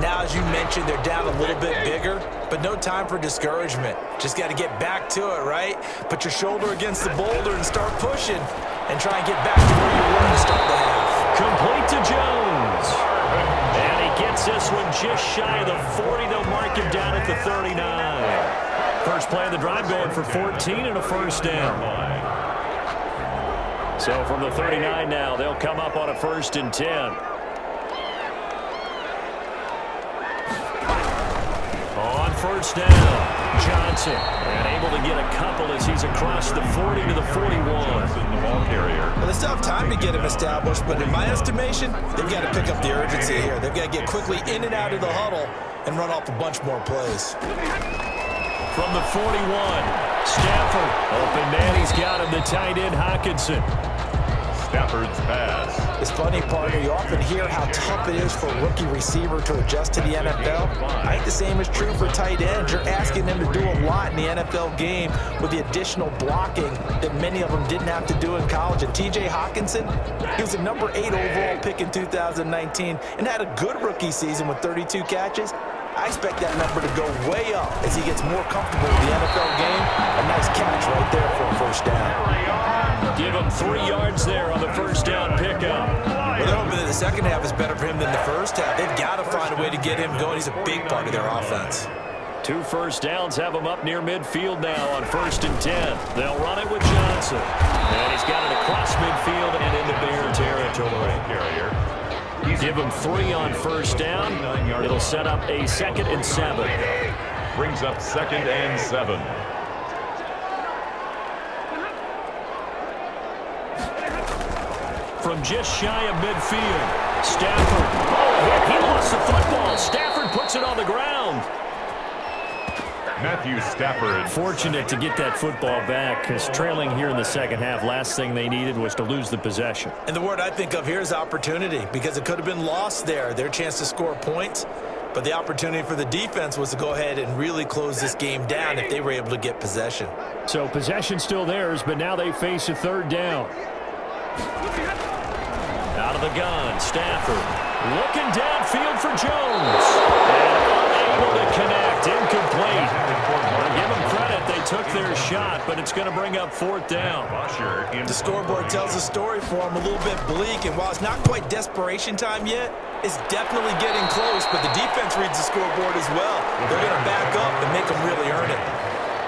Now, as you mentioned, they're down a little bit bigger, but no time for discouragement. Just got to get back to it, right? Put your shoulder against the boulder and start pushing and try and get back to where you were to start the half. Complete to Jones. And he gets this one just shy of the 40. They'll mark him down at the 39. First play of the drive going for 14 and a first down. So from the 39 now, they'll come up on a 1st and 10. On first down, Johnson, and able to get a couple as he's across the 40 to the 41. The ball carrier. Well, they still have time to get him established, but in my estimation, they've got to pick up the urgency here. They've got to get quickly in and out of the huddle and run off a bunch more plays. From the 41, Stafford, open man, he's got him, the tight end, Hockenson. Stafford's pass. It's funny, partner, you often hear how tough it is for a rookie receiver to adjust to the NFL. I think the same is true for tight ends. You're asking them to do a lot in the NFL game with the additional blocking that many of them didn't have to do in college. And T.J. Hockenson, he was a number 8 overall pick in 2019 and had a good rookie season with 32 catches. I expect that number to go way up as he gets more comfortable with the NFL game. A nice catch right there for a first down. Give him 3 yards there on the first down pickup. Well, they're hoping that the second half is better for him than the first half. They've got to find a way to get him going. He's a big part of their offense. 2 first downs have him up near midfield now on 1st and 10. They'll run it with Johnson. And he's got it across midfield and into Bear territory. Carrier. Give him 3 on first down. It'll set up a 2nd and 7. Brings up 2nd and 7. from just shy of midfield. Stafford. Oh, he lost the football. Stafford puts it on the ground. Matthew Stafford. Fortunate to get that football back, because trailing here in the second half, last thing they needed was to lose the possession. And the word I think of here is opportunity, because it could have been lost there, their chance to score points. But the opportunity for the defense was to go ahead and really close this game down if they were able to get possession. So possession still theirs, but now they face a third down. Out of the gun, Stafford looking downfield for Jones. And unable to connect, incomplete. Give them credit, they took their shot, but it's going to bring up fourth down. The scoreboard tells a story for them, a little bit bleak, and while it's not quite desperation time yet, it's definitely getting close, but the defense reads the scoreboard as well. They're going to back up and make them really earn it.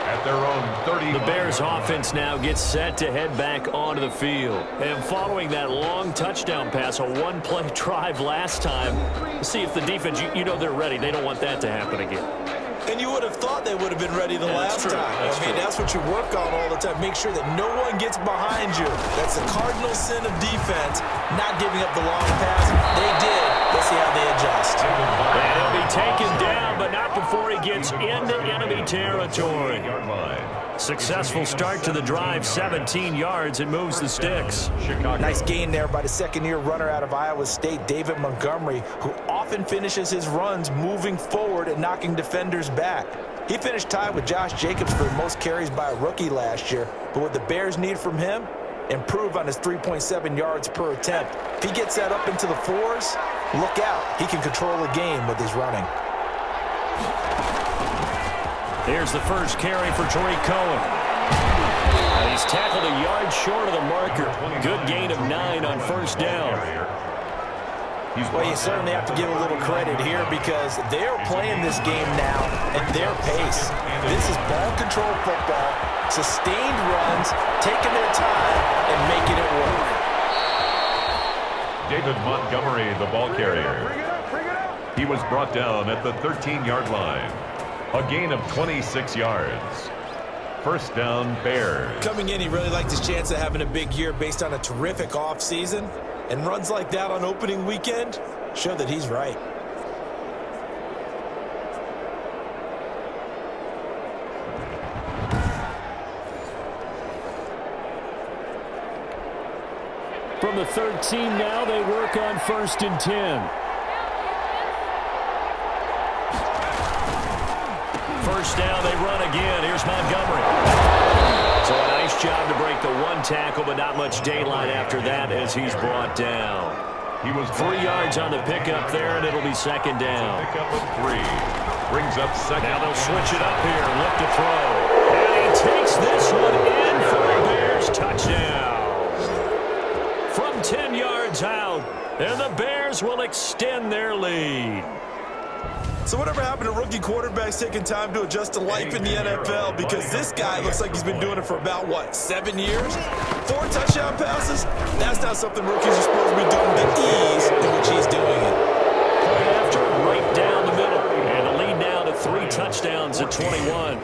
At their own 30. The Bears offense now gets set to head back onto the field. And following that long touchdown pass, a one-play drive last time, see if the defense, you know they're ready. They don't want that to happen again. And you would have thought they would have been ready the last time. I mean, that's what you work on all the time. Make sure that no one gets behind you. That's the cardinal sin of defense, not giving up the long pass. They did. Let's see how they adjust. And he'll be taken down, but not before he gets into enemy territory. Successful start to the drive, 17 yards, and moves the sticks. Nice gain there by the second-year runner out of Iowa State, David Montgomery, who often finishes his runs moving forward and knocking defenders back. He finished tied with Josh Jacobs for the most carries by a rookie last year, but what the Bears need from him, improve on his 3.7 yards per attempt. If he gets that up into the fours, look out. He can control the game with his running. Here's the first carry for Tariq Cohen. And he's tackled a yard short of the marker. Good gain of 9 on first down. Well, you certainly have to give a little credit here because they're playing this game now at their pace. This is ball control football, sustained runs, taking their time, and making it work. David Montgomery, the ball carrier. He was brought down at the 13-yard line. A gain of 26 yards. First down, Bears. Coming in, he really liked his chance of having a big year based on a terrific offseason. And runs like that on opening weekend show that he's right. From the 13 now, they work on first and 10. First down, they run again. Here's Montgomery. So a nice job to break the one tackle, but not much daylight after that as he's brought down. He was 3 yards on the pickup there, and it'll be second down. Pickup of 3. Brings up second. Now they'll switch it up here. Look to throw. And he takes this one in for a Bears touchdown. From 10 yards out, and the Bears will extend their lead. So whatever happened to rookie quarterbacks taking time to adjust to life in the NFL? Because this guy looks like he's been doing it for about, 7 years? 4 touchdown passes? That's not something rookies are supposed to be doing with the ease in which he's doing it. Right after, right down the middle. And the lead now to 3 touchdowns at 21.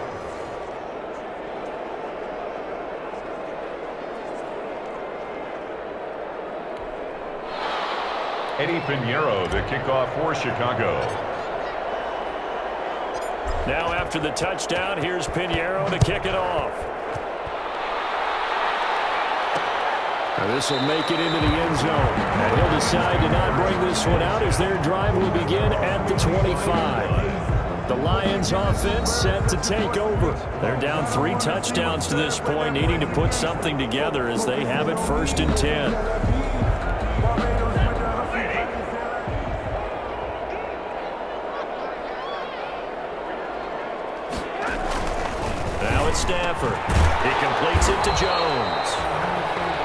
Eddie Pinheiro, the kickoff for Chicago. Now after the touchdown, here's Pinheiro to kick it off. Now this will make it into the end zone. And he'll decide to not bring this one out as their drive will begin at the 25. The Lions offense set to take over. They're down 3 touchdowns to this point, needing to put something together as they have it first and 10. Stafford. He completes it to Jones.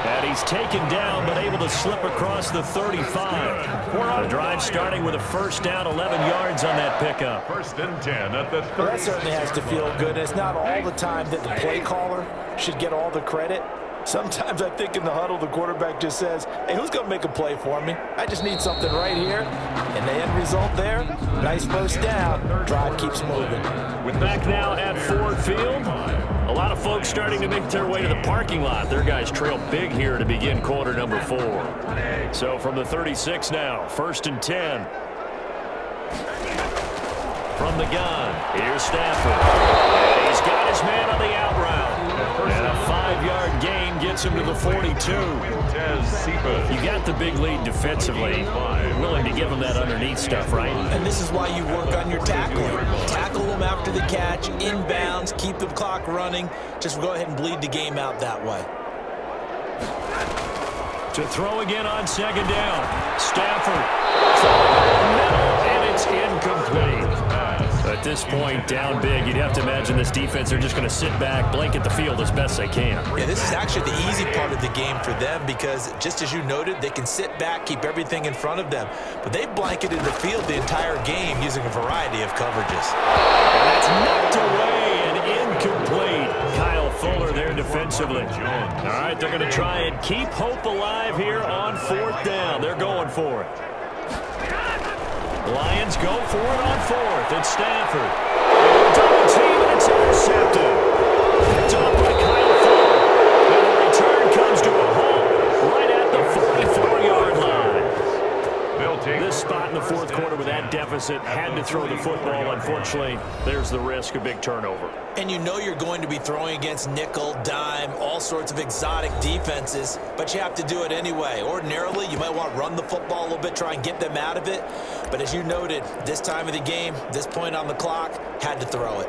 And he's taken down, but able to slip across the 35. The drive starting with a first down, 11 yards on that pickup. First and 10 at the 30. Well, that certainly has to feel good. It's not all the time that the play caller should get all the credit. Sometimes I think in the huddle, the quarterback just says, hey, who's going to make a play for me? I just need something right here. And the end result there, nice first down. Drive keeps moving. With back now at Ford Field, A lot of folks starting to make their way to the parking lot. Their guys trail big here to begin quarter number 4. So from the 36 now, 1st and 10. From the gun, here's Stafford. And he's got his man on the out route. And a 5-yard gain gets him to the 42. You got the big lead defensively. Willing to give him that underneath stuff, right? And this is why you work on your tackling. Tackle them after the catch, inbounds, keep the clock running. Just go ahead and bleed the game out that way. To throw again on 2nd down. Stafford. And it's incomplete. At this point, down big, you'd have to imagine this defense, they're just going to sit back, blanket the field as best they can. Yeah, this is actually the easy part of the game for them because, just as you noted, they can sit back, keep everything in front of them. But they've blanketed the field the entire game using a variety of coverages. And that's knocked away and incomplete. Kyle Fuller there defensively. All right, they're going to try and keep hope alive here on 4th down. They're going for it. Lions go for it on 4th. It's Stafford. Double team, and it's intercepted. Picked off by Kyle Fuller. And the return comes to a halt right at the 44-yard line. This spot in the 4th quarter with that deficit had to throw the football. Unfortunately, there's the risk of big turnover. And you know you're going to be throwing against nickel, dime, all sorts of exotic defenses, but you have to do it anyway. Ordinarily, you might want to run the football a little bit, try and get them out of it. But as you noted, this time of the game, this point on the clock, had to throw it.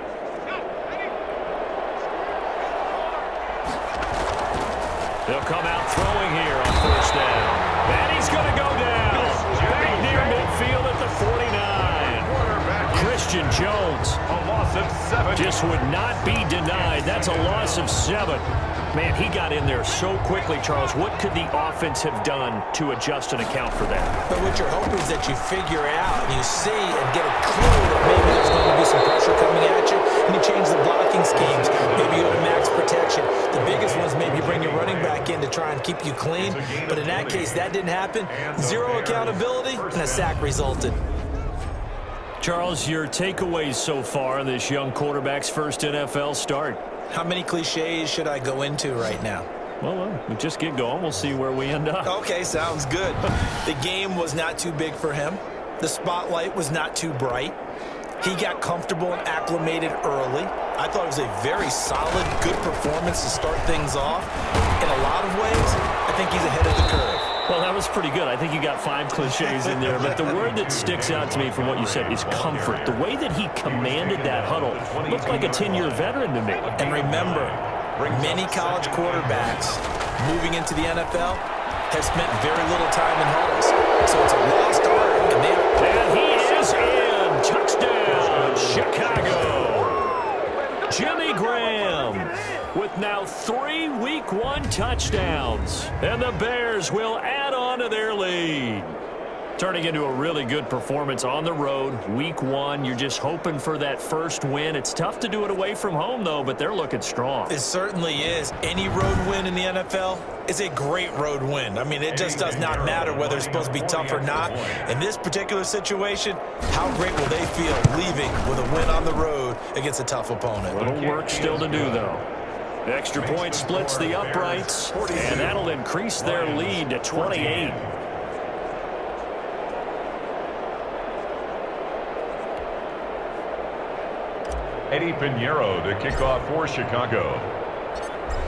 They'll come out throwing here on 1st down. And he's going to go down. Back near midfield at the 49. Christian Jones. A loss of 7. Just would not be denied. That's a loss of 7. Man, he got in there so quickly, Charles. What could the offense have done to adjust and account for that? But what you're hoping is that you figure out and you see and get a clue that maybe there's going to be some pressure coming at you, and you change the blocking schemes. Maybe you go to max protection. The biggest ones maybe bring your running back in to try and keep you clean. But in that case, that didn't happen. 0 accountability, and a sack resulted. Charles, your takeaways so far in this young quarterback's first NFL start? How many cliches should I go into right now? Well, we just get going. We'll see where we end up. Okay, sounds good. The game was not too big for him. The spotlight was not too bright. He got comfortable and acclimated early. I thought it was a very solid, good performance to start things off. In a lot of ways, I think he's ahead of the curve. Well, that was pretty good. I think you got 5 cliches in there, but the word that sticks out to me from what you said is comfort. The way that he commanded that huddle looked like a 10-year veteran to me. And remember, many college quarterbacks moving into the NFL have spent very little time in huddles. So it's a lost art. And he is in. Touchdown, Chicago. Jimmy Graham with now 3 Week 1 touchdowns. And the Bears will add on to their lead. Turning into a really good performance on the road. Week 1, you're just hoping for that first win. It's tough to do it away from home, though, but they're looking strong. It certainly is. Any road win in the NFL is a great road win. I mean, it just does not matter whether it's supposed to be tough or not. In this particular situation, how great will they feel leaving with a win on the road against a tough opponent? A little work still to do, though. Extra point splits the uprights, and that'll increase their lead to 28. Eddie Pinheiro to kick off for Chicago.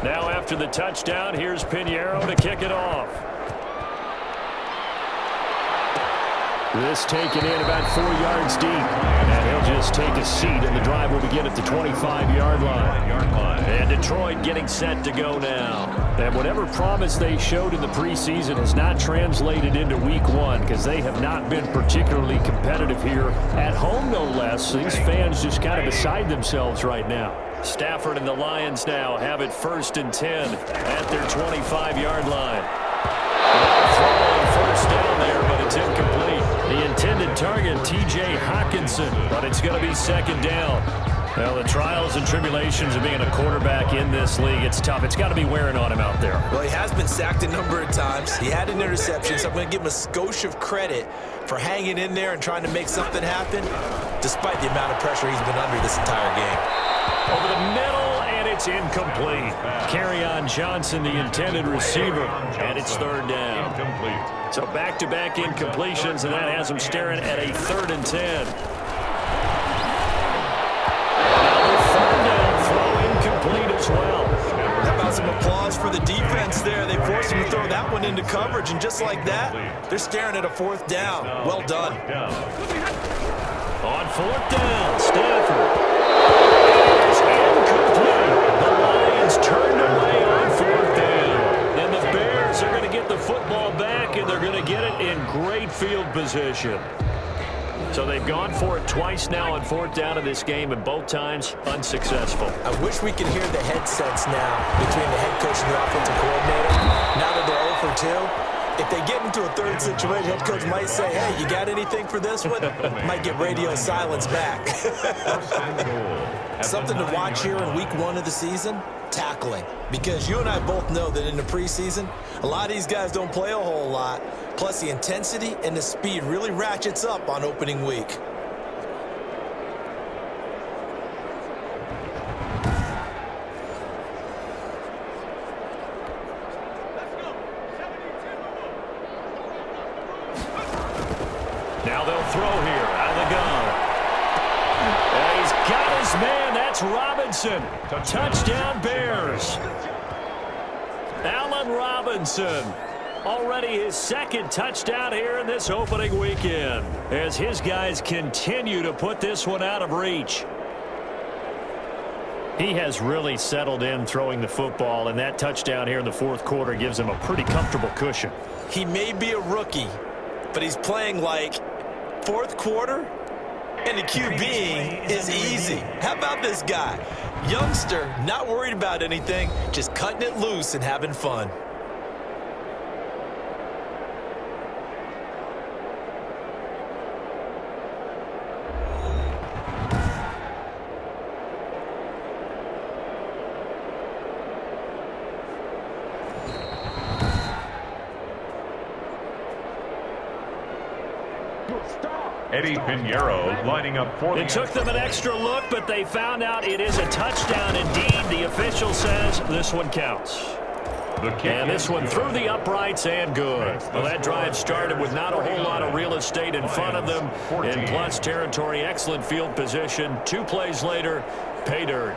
Now after the touchdown, here's Pinheiro to kick it off. This taken in about 4 yards deep. And he'll just take a seat, and the drive will begin at the 25-yard line. And Detroit getting set to go now. And whatever promise they showed in the preseason has not translated into Week 1 because they have not been particularly competitive here at home, no less. These fans just kind of beside themselves right now. Stafford and the Lions now have it 1st and 10 at their 25-yard line. Throwing first down there, but it's incomplete. The intended target, T.J. Hawkinson, but it's going to be 2nd down. Well, the trials and tribulations of being a quarterback in this league, it's tough. It's got to be wearing on him out there. Well, he has been sacked a number of times. He had an interception, so I'm going to give him a skosh of credit for hanging in there and trying to make something happen, despite the amount of pressure he's been under this entire game. Over the middle, and It's incomplete. Kerryon Johnson, the intended receiver, and it's third down. Incomplete. So back-to-back incompletions, and that has them staring at a 3rd and 10. Another third down throw incomplete as well. How about some applause for the defense there? They forced him to throw that one into coverage, and just like that, they're staring at a 4th down. Well done. On 4th down, Stafford. It's incomplete. The Lions turned away on 4th down. And the Bears are going to get the football back, and they're going to get it in great field position. So they've gone for it twice now on 4th down in this game, and both times unsuccessful. I wish we could hear the headsets now between the head coach and the offensive coordinator. Now that they're 0 for 2. If they get into a 3rd situation, head coach might say, hey, you got anything for this one? Might get radio silence back. Something to watch here in week 1 of the season, tackling. Because you and I both know that in the preseason, a lot of these guys don't play a whole lot. Plus, the intensity and the speed really ratchets up on opening week. Now they'll throw here out of the gun. And he's got his man. That's Robinson. Touchdown, Bears. Allen Robinson. Already his 2nd touchdown here in this opening weekend, as his guys continue to put this one out of reach. He has really settled in throwing the football, and that touchdown here in the 4th quarter gives him a pretty comfortable cushion. He may be a rookie, but he's playing like 4th quarter, and the QB is easy. How about this guy? Youngster, not worried about anything, just cutting it loose and having fun. Eddie Pinheiro lining up for It took them an extra look, but they found out it is a touchdown indeed. The official says this one counts. And this one through the uprights and good. Well, that drive started with not a whole lot of real estate in front of them. In plus territory, excellent field position. 2 plays later, pay dirt.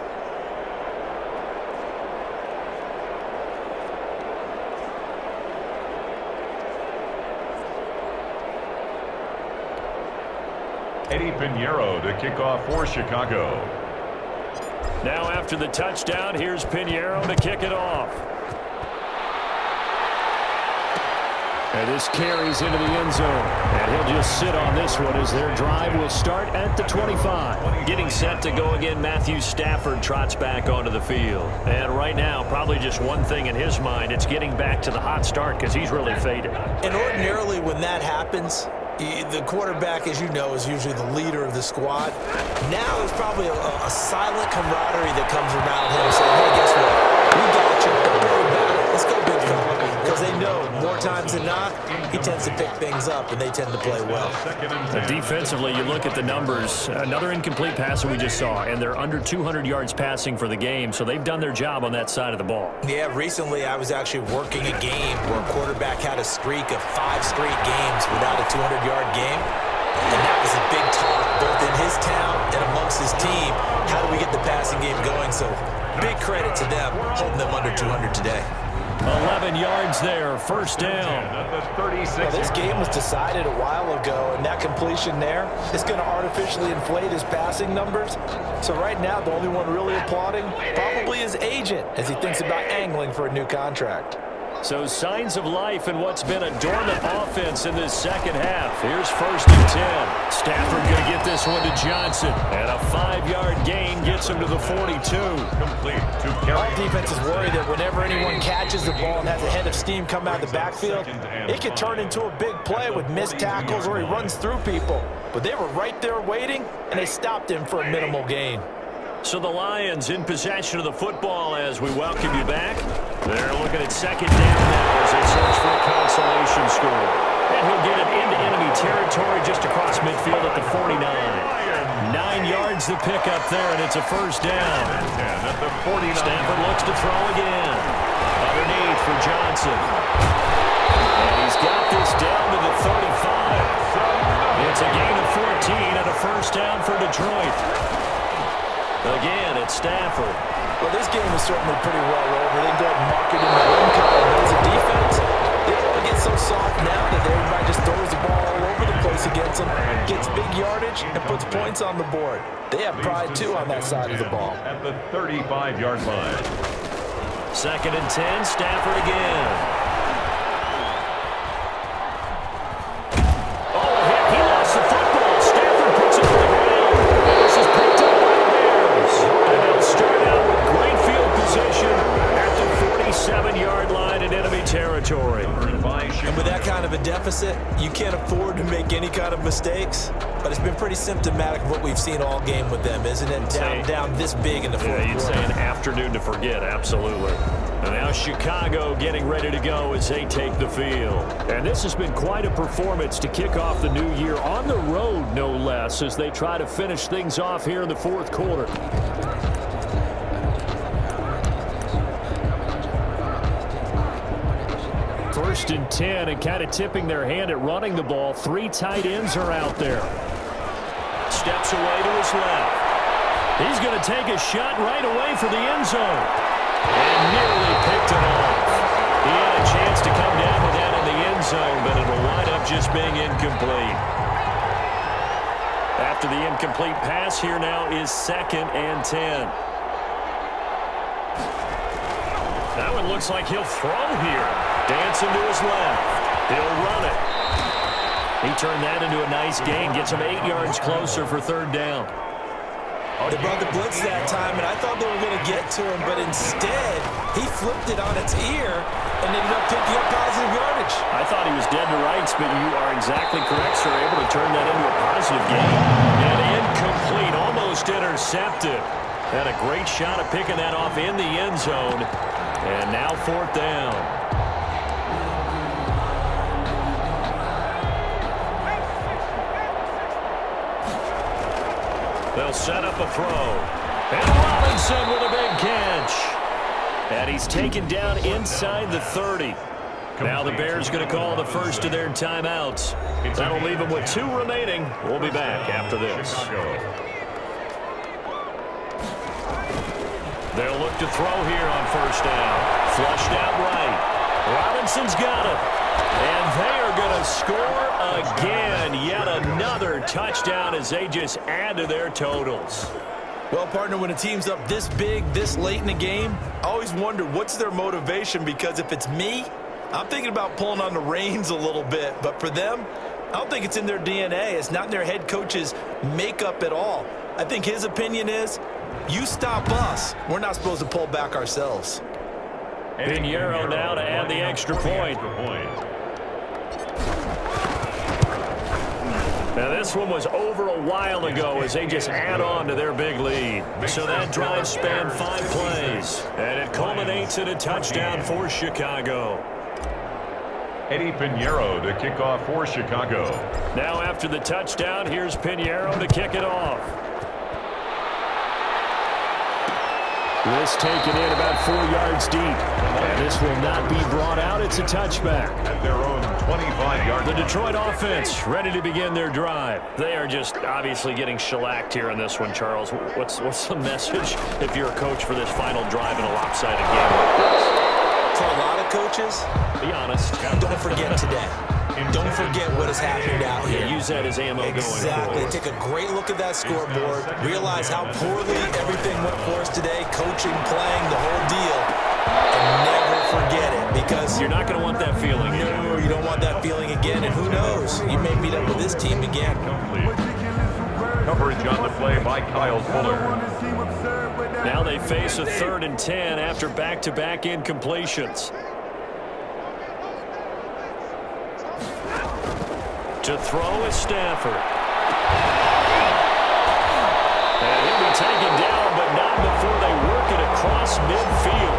Eddie Pinheiro to kick off for Chicago. Now after the touchdown, here's Pinheiro to kick it off. And this carries into the end zone. And he'll just sit on this one as their drive will start at the 25. Getting set to go again, Matthew Stafford trots back onto the field. And right now, probably just one thing in his mind, it's getting back to the hot start because he's really faded. And ordinarily when that happens, the quarterback, as you know, is usually the leader of the squad. Now there's probably a silent camaraderie that comes around him saying, hey, guess what? We got you. Don't worry about it. Let's go, big fella. Because they know more times than not, he tends to pick things up, and they tend to play well. Defensively, you look at the numbers. Another incomplete pass that we just saw, and they're under 200 yards passing for the game, so they've done their job on that side of the ball. Yeah, recently I was actually working a game where a quarterback had a streak of 5 straight games without a 200-yard game, and that was a big talk both in his town and amongst his team. How do we get the passing game going? So big credit to them holding them under 200 today. 11 yards there, first down. Well, this game was decided a while ago, and that completion there is going to artificially inflate his passing numbers. So right now, the only one really applauding probably his agent as he thinks about angling for a new contract. So signs of life in what's been a dormant offense in this second half. Here's 1st and 10. Stafford going to get this one to Johnson. And a 5-yard gain gets him to the 42. Complete to Our defense is worried that whenever anyone catches the ball and has a head of steam come out of the backfield, it could turn into a big play with missed tackles or he runs through people. But they were right there waiting, and they stopped him for a minimal gain. So the Lions in possession of the football as we welcome you back. They're looking at 2nd down now as they search for a consolation score. And he'll get it into enemy territory just across midfield at the 49. 9 yards to pick up there, and it's a first down. At the 49. Stafford looks to throw again. Underneath for Johnson. And he's got this down to the 35. It's a gain of 14 and a first down for Detroit. Again, it's Stafford. Well, this game is certainly pretty well over. They go ahead and mark it in the win column. But as a defense, they don't want to get so soft now that everybody just throws the ball all over the place against them, gets big yardage, and puts points on the board. They have pride, too, on that side of the ball. At the 35-yard line. 2nd and 10, Stafford again. Oh, he lost the football. Stafford puts it on the ground. This is picked up by the Bears. And they'll start out with great field position at the 47-yard line in enemy territory. And with that kind of a deficit, you can't afford to make any kind of mistakes. But it's been pretty symptomatic of what we've seen all game with them, isn't it? Down this big in the fourth quarter. You'd say an afternoon to forget, absolutely. And now Chicago getting ready to go as they take the field. And this has been quite a performance to kick off the new year on the road, no less, as they try to finish things off here in the fourth quarter. First and 10, and kind of tipping their hand at running the ball. 3 tight ends are out there. Steps away to his left. He's going to take a shot right away for the end zone. And nearly picked it off. He had a chance to come down with that in the end zone, but it'll wind up just being incomplete. After the incomplete pass, here now is 2nd and 10. That one looks like he'll throw here. Dancing to his left. He'll run it. He turned that into a nice gain. Gets him 8 yards closer for 3rd down. They brought the blitz that time, and I thought they were going to get to him, but instead, he flipped it on its ear and ended up picking up positive yardage. I thought he was dead to rights, but you are exactly correct, sir. Able to turn that into a positive gain. And incomplete, almost intercepted. Had a great shot at picking that off in the end zone. And now 4th down. They'll set up a throw. And Robinson with a big catch. And he's taken down inside the 30. Now the Bears going to call the first of their timeouts. That'll leave them with 2 remaining. We'll be back after this. They'll look to throw here on 1st down. Flushed out right. Robinson's got it. And they are going to score again. Yet another touchdown as they just add to their totals. Well, partner, when a team's up this big, this late in the game, I always wonder what's their motivation, because if it's me, I'm thinking about pulling on the reins a little bit. But for them, I don't think it's in their DNA. It's not in their head coach's makeup at all. I think his opinion is, you stop us, we're not supposed to pull back ourselves. Pinheiro now to add the extra point. Now this one was over a while ago as they just add on to their big lead. So that drive spanned 5 plays. And it culminates in a touchdown for Chicago. Eddie Pinheiro to kick off for Chicago. Now after the touchdown, here's Pinheiro to kick it off. This taken in about 4 yards deep. And this will not be brought out. It's a touchback. At their own 25-yard. The Detroit offense ready to begin their drive. They are just obviously getting shellacked here in this one, Charles. What's the message if you're a coach for this final drive in a lopsided game like this? For a lot of coaches, be honest. Don't forget today. Don't forget what has happened out here. Use that as ammo going forward. Take a great look at that scoreboard. Realize how poorly everything went for us today. Coaching, playing, the whole deal. And never forget it, because you're not going to want that feeling. No, you don't want that feeling again. And who knows? You may meet up with this team again. Coverage on the play by Kyle Fuller. Now they face a 3rd and 10 after back-to-back incompletions. To throw is Stafford. And he'll be taken down, but not before they work it across midfield.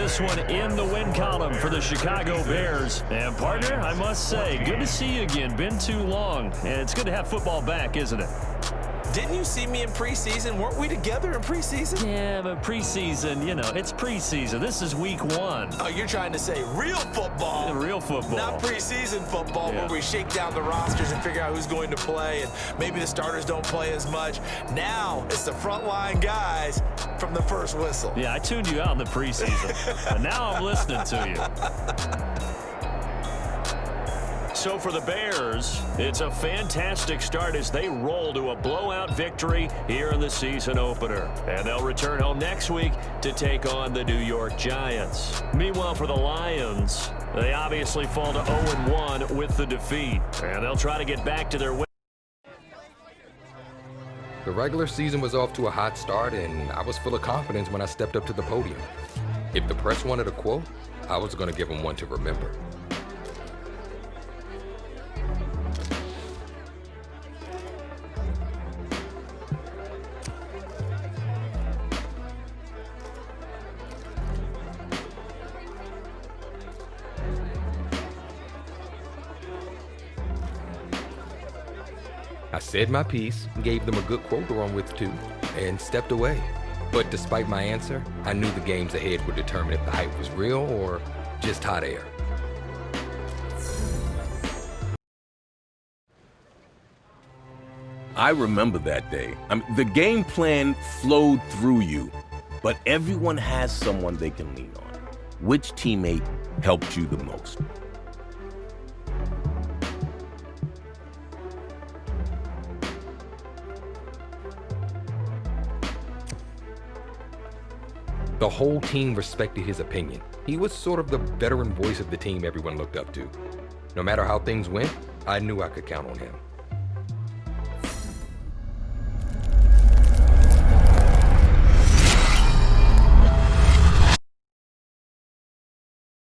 this one in the win column for the Chicago Bears. And partner, I must say, good to see you again. Been too long. And it's good to have football back, isn't it? Didn't you see me in preseason? Weren't we together in preseason? Yeah, but preseason, you know, it's preseason. This is week 1. Oh, you're trying to say real football. Yeah, real football. Not preseason football where we shake down the rosters and figure out who's going to play, and maybe the starters don't play as much. Now it's the frontline guys from the first whistle. Yeah, I tuned you out in the preseason, and now I'm listening to you. So for the Bears, it's a fantastic start as they roll to a blowout victory here in the season opener. And they'll return home next week to take on the New York Giants. Meanwhile, for the Lions, they obviously fall to 0-1 with the defeat. And they'll try to get back to their win. The regular season was off to a hot start, and I was full of confidence when I stepped up to the podium. If the press wanted a quote, I was going to give them one to remember. I said my piece, gave them a good quote to run with too, and stepped away. But despite my answer, I knew the games ahead would determine if the hype was real or just hot air. I remember that day. The game plan flowed through you, but everyone has someone they can lean on. Which teammate helped you the most? The whole team respected his opinion. He was sort of the veteran voice of the team everyone looked up to. No matter how things went, I knew I could count on him.